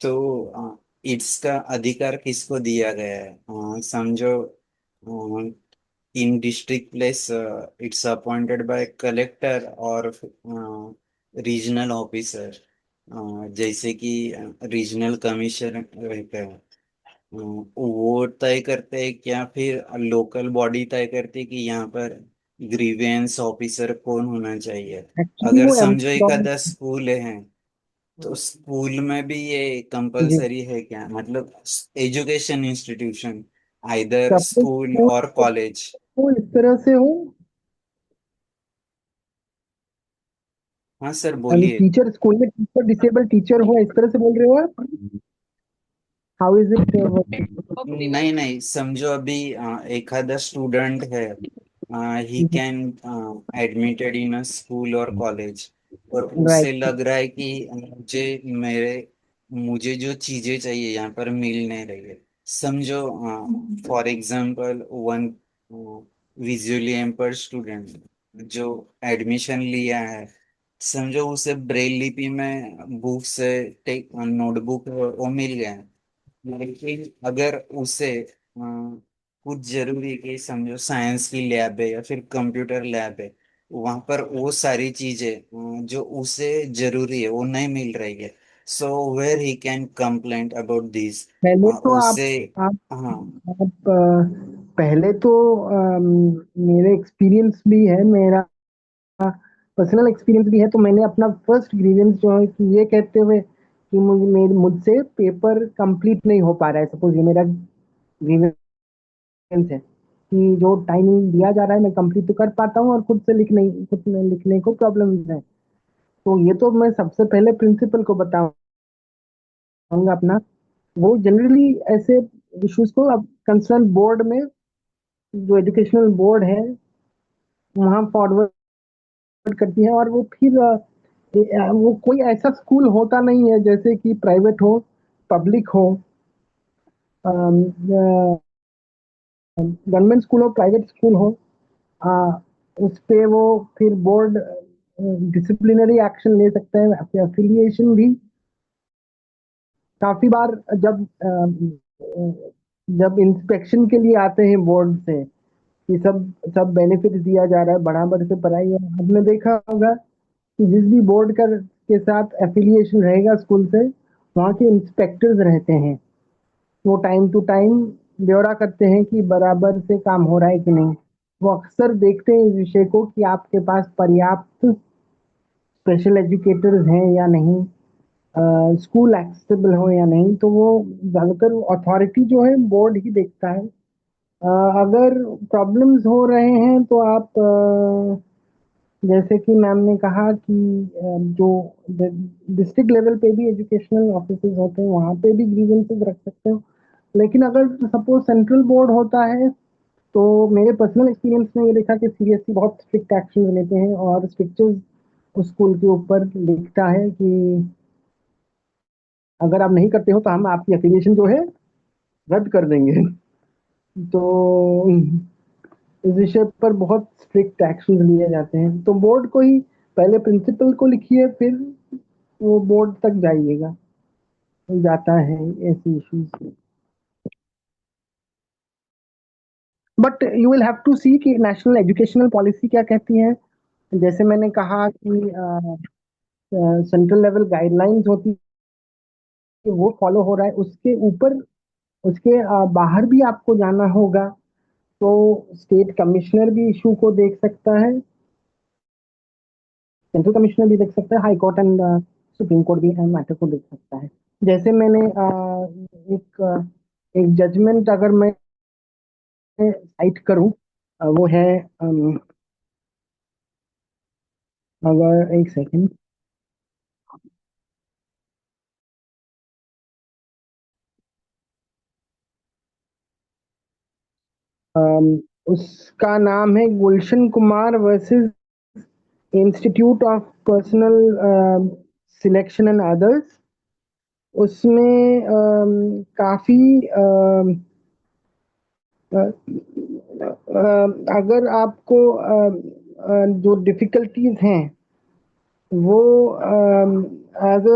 तो इसका अधिकार किसको दिया गया है? समझो in district place it's appointed by collector और रीजनल ऑफिसर, जैसे कि रीजनल कमिश्नर रहता है, वो तय करते हैं क्या फिर लोकल बॉडी तय करती है कि यहाँ पर ग्रीवेंस ऑफिसर कौन होना चाहिए? एक्चुअली अगर वो समझो एक एम्प्लॉय, आधा स्कूल है तो स्कूल में भी ये जी, कंपलसरी है क्या? मतलब education institution, either suppose school school और कॉलेज। तो इस तरह से हो, हाँ सर, अभी बोलिए। टीचर स्कूल में टीचर डिसेबल टीचर हो, इस तरह से बोल रहे हो आप? How is it? नहीं नहीं, समझो अभी एक आधा स्टूडेंट है, he can admitted in a school और कॉलेज, और उसे राइट, लग रहा है कि मुझे जो चीजें चाहिए यहाँ पर मिल नहीं रही है। समझो for example one visually impaired student जो एडमिशन लिया है, समझो उसे ब्रेल लिपि में बुक से टेक नोटबुक वो मिल गया है, लेकिन अगर उसे कुछ जरूरी है कि समझो साइंस की लैब है या फिर कंप्यूटर लैब है, वहां पर वो सारी चीजें जो उसे जरूरी है वो नहीं मिल रही है, so where he can complaint about this पहले तो उसे। आप हाँ। पहले तो मेरे एक्सपीरियंस भी है, मेरा पर्सनल एक्सपीरियंस भी है, तो मैंने अपना फर्स्ट ग्रीवेंस जो है कि ये कहते हुए कि मुझसे पेपर कंप्लीट नहीं हो पा रहा है, सपोज ये मेरा ग्रीवेंस है कि जो टाइमिंग दिया जा रहा है मैं कंप्लीट तो कर पाता हूँ और खुद में लिखने को प्रॉब्लम है, तो ये तो मैं सबसे पहले प्रिंसिपल को बताऊंगा अपना। वो जनरली ऐसे इश्यूज को अब कंसर्न बोर्ड में, जो एजुकेशनल बोर्ड है, वहाँ फॉरवर्ड करती है, और वो फिर वो कोई ऐसा स्कूल होता नहीं है जैसे कि प्राइवेट हो, पब्लिक हो, गवर्नमेंट स्कूल हो, प्राइवेट स्कूल हो, उस पे वो फिर बोर्ड डिसिप्लिनरी एक्शन ले सकते हैं। एफिलिएशन भी काफी बार जब इंस्पेक्शन के लिए आते हैं बोर्ड से कि सब सब बेनिफिट दिया जा रहा है, बराबर से पढ़ाई है, आपने देखा होगा कि जिस भी बोर्ड का के साथ एफिलिएशन रहेगा स्कूल से, वहाँ के इंस्पेक्टर्स रहते हैं, वो टाइम टू टाइम ब्यौरा करते हैं कि बराबर से काम हो रहा है कि नहीं। वो अक्सर देखते हैं इस विषय को कि आपके पास पर्याप्त स्पेशल एजुकेटर्स हैं या नहीं, स्कूल एक्सेसिबल हो या नहीं। तो वो ज़्यादातर अथॉरिटी जो है बोर्ड ही देखता है। अगर प्रॉब्लम्स हो रहे हैं तो आप जैसे कि मैम ने कहा कि जो डिस्ट्रिक्ट लेवल पे भी एजुकेशनल ऑफिसर्स होते हैं, वहाँ पे भी ग्रीवेंसेस रख सकते हो। लेकिन अगर सपोज सेंट्रल बोर्ड होता है तो मेरे पर्सनल एक्सपीरियंस में ये देखा कि सीबीएसई बहुत स्ट्रिक्ट एक्शन लेते हैं और स्ट्रिक्चर्स उस स्कूल के ऊपर लिखता है कि अगर आप नहीं करते हो तो हम आपकी एफिलिएशन जो है रद्द कर देंगे। तो इस विषय पर बहुत स्ट्रिक्ट एक्शन लिए जाते हैं। तो बोर्ड को ही पहले प्रिंसिपल को लिखिए, फिर वो बोर्ड तक जाइएगा, जाता है ऐसी issues. But you will have to see कि नेशनल एजुकेशनल पॉलिसी क्या कहती है। जैसे मैंने कहा कि सेंट्रल लेवल गाइडलाइंस होती है, वो फॉलो हो रहा है। उसके ऊपर उसके बाहर भी आपको जाना होगा तो स्टेट कमिश्नर भी इशू को देख सकता है, सेंट्रल कमिश्नर भी देख सकता है, high court and supreme court भी मैटर को देख सकता है। जैसे मैंने एक जजमेंट अगर मैं साइट करूं, वो है अगर एक सेकंड, उसका नाम है Gulshan Kumar versus institute of personnel selection and others. उसमें काफी अगर आपको जो डिफिकल्टीज हैं वो एज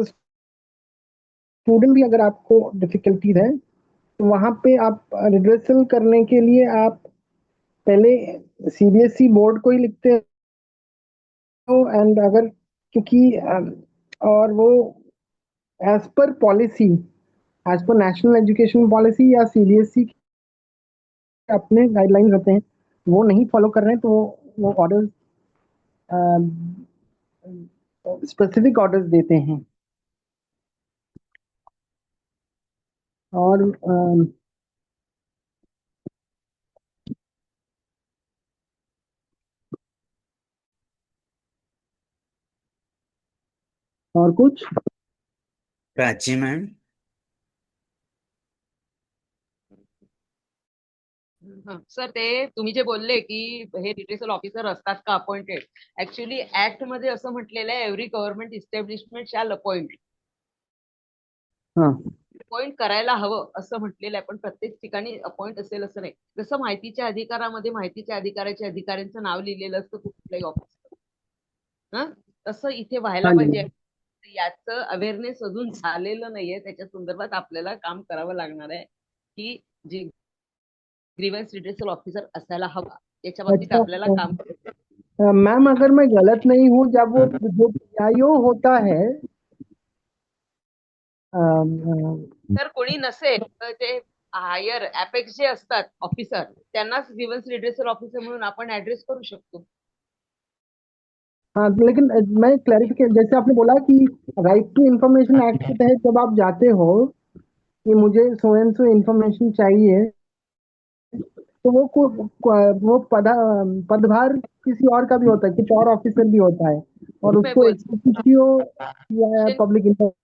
स्टूडेंट भी अगर आपको डिफिकल्टीज है तो वहाँ पे आप रिड्रेसल करने के लिए आप पहले सीबीएसई बोर्ड को ही लिखते हो। एंड अगर क्योंकि और वो as per policy, as per national education policy या सीबीएसई के अपने गाइडलाइंस होते हैं, वो नहीं फॉलो कर रहे हैं तो वो ऑर्डर्स स्पेसिफिक ऑर्डर्स देते हैं। और और कुछ प्राची मैम। सर ते तुम्ही जे बोलले की हे रिट्रेसल ऑफिसर असतात का अपॉइंटेड, ऍक्च्युली ऍक्ट मध्ये असं म्हटलेलं आहे every government establishment shall appoint, हाँ अपॉइंट करायला हवं असं म्हटलेलं आहे, पण प्रत्येक ठिकाणी अपॉइंट असेल असं नाही। जसं माहितीच्या अधिकारामध्ये माहितीच्या अधिकाराच्या अधिकाऱ्यांचं नाव लिहिलेलं असतं कुठल्याही ऑफिस, तसं इथे व्हायला हाँ पाहिजे। जी याचं अवेअरनेस अजून झालेलं नाहीये, त्याच्या संदर्भात आपल्याला काम करावं लागणार आहे की जी ग्रीवेंस रिड्रेसल ऑफिसर असायला हवा याच्या बाबतीत आपल्याला काम मैम अगर मैं गलत नहीं हूँ, जब वो जो पीआईओ होता है तर कोणी नसेल तर ते हायर अपेक्स जे असतात ऑफिसर त्यांनाच ग्रीवेंस रिड्रेसल ऑफिसर म्हणून आपण ऍड्रेस करू शकतो। हाँ, लेकिन मैं क्लैरिफिकेशन, जैसे आपने बोला कि राइट टू इंफॉर्मेशन एक्ट के तहत जब आप जाते हो कि मुझे सो एंड सो इंफॉर्मेशन चाहिए, तो वो पदभार किसी और का भी होता है, कुछ और ऑफिसर भी होता है और मैं उसको बोल एग्जीक्यूटिव या पब्लिक इंफॉर्मेशन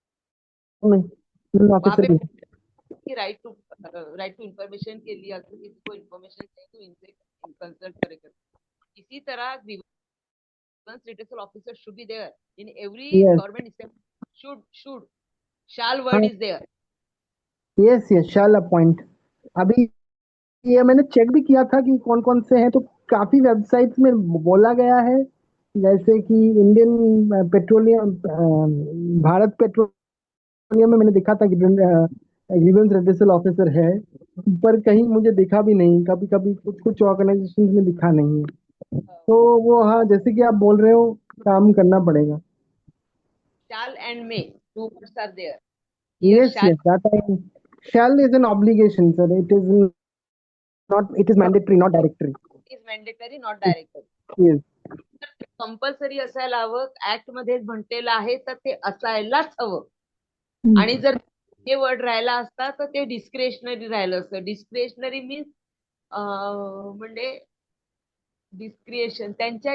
वहां ऑफिसर भी पे राइट टू इंफॉर्मेशन के लिए अगर किसी को इंफॉर्मेशन चाहिए तो इनसे कंसल्ट करेगा। इसी तरह grievance redressal officer should be there in every yes government should shall word is there. Yes yes shall appoint. अभी ये मैंने चेक भी किया था कि कौन कौन से हैं, तो काफी वेबसाइट्स में बोला गया है, जैसे कि इंडियन पेट्रोलियम, भारत पेट्रोलियम में मैंने देखा था कि ग्रीवेंस रेड्रेसल ऑफिसर है, पर कहीं मुझे दिखा भी नहीं, कभी कभी कुछ कुछ ऑर्गेनाइजेशन में दिखा नहीं है। तो वो, हाँ, जैसे कि आप बोल रहे हो, काम करना पड़ेगा। Shall and may, two words are there. Yes, Shall yes, that I, shall is an obligation, sir. It is not, it is mandatory, not directory. is mandatory, not directory. Yes. Compulsory असायला हवं, act मध्ये म्हटलेलं आहे तर ते असायलाच हवं। आणि जर हे वर्ड राहिला असता तर ते डिस्क्रिशनरी राहिलं असतं। डिस्क्रिशनरी मीन्स म्हणजे डिस्क्रिएशन त्यांच्या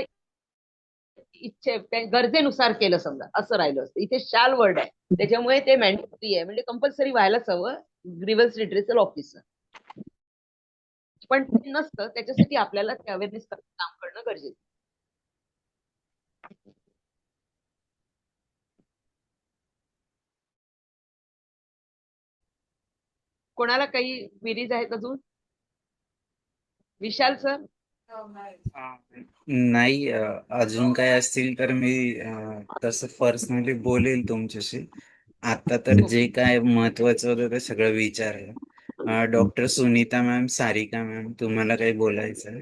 इच्छे गरजेनुसार केलं समजा असं राहिलं असतं। इथे शाल वर्ड आहे त्याच्यामुळे ते मॅन्डेटरी आहे, म्हणजे कंपल्सरी व्हायलाच हवं ग्रीव्हन्स रिड्रेसल ऑफिसर। पण ते नसतं, त्याच्यासाठी आपल्याला ते अवेअरनेस काम करणं गरजेचं। कोणाला काही क्वेरीज आहेत अजून? विशाल सर? नाही, अजून काय असतील तर मी तसं पर्सनली बोलेल तुमच्याशी। आता तर जे काय महत्वाचं होतं ते सगळं विचारलं। Doctor Sunita ma'am, Sarika ma'am, तुम्हाला काही बोलायचं आहे?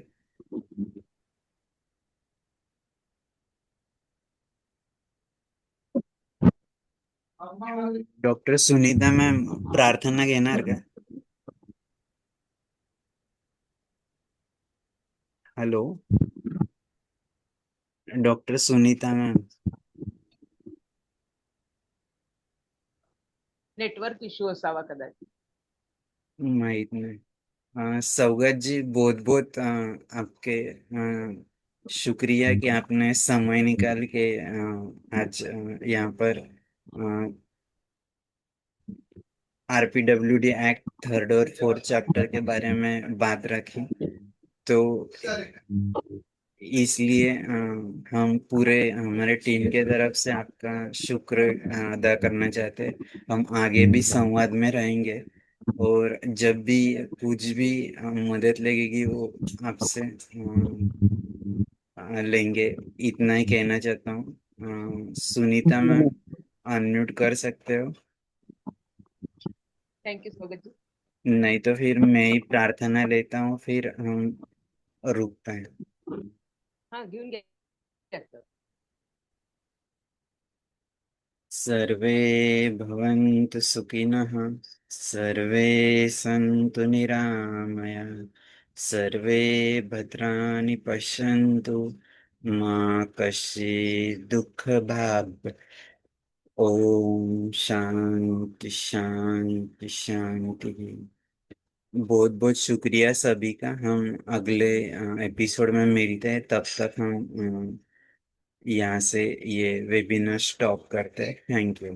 डॉक्टर सुनीता मॅम प्रार्थना घेणार का? Hello doctor Sunita ma'am? Network issue असावा कदाचित। माहित नहीं। सौगत जी, बहुत बहुत आपके शुक्रिया कि आपने समय निकाल के आज यहाँ पर आरपीडब्ल्यूडी एक्ट थर्ड और फोर्थ चैप्टर के बारे में बात रखी। तो इसलिए हम पूरे हमारे टीम के तरफ से आपका शुक्र अदा करना चाहते हैं। हम आगे भी संवाद में रहेंगे और जब भी कुछ भी मदद लगेगी वो आपसे लेंगे। इतना ही कहना चाहता हूँ। सुनीता मैम, अनम्यूट कर सकते हो? थँक्यू सौगत जी। नहीं तो फिर मैं ही प्रार्थना लेता हूँ, फिर हम रुकते हैं। हा घेऊन घ्या सर। सर्वे भवन्तु सुखिनः, सर्वे सन्तु निरामयाः, सर्वे भद्राणि पश्यन्तु, मा कश्चित् दुःखभाग् भवेत्। ओम शांति शांति शांति। बहुत बहुत शुक्रिया सभी का। हम अगले एपिसोड में मिलते हैं, तब तक हम यहाँ से ये वेबिनार स्टॉप करते हैं। Thank you.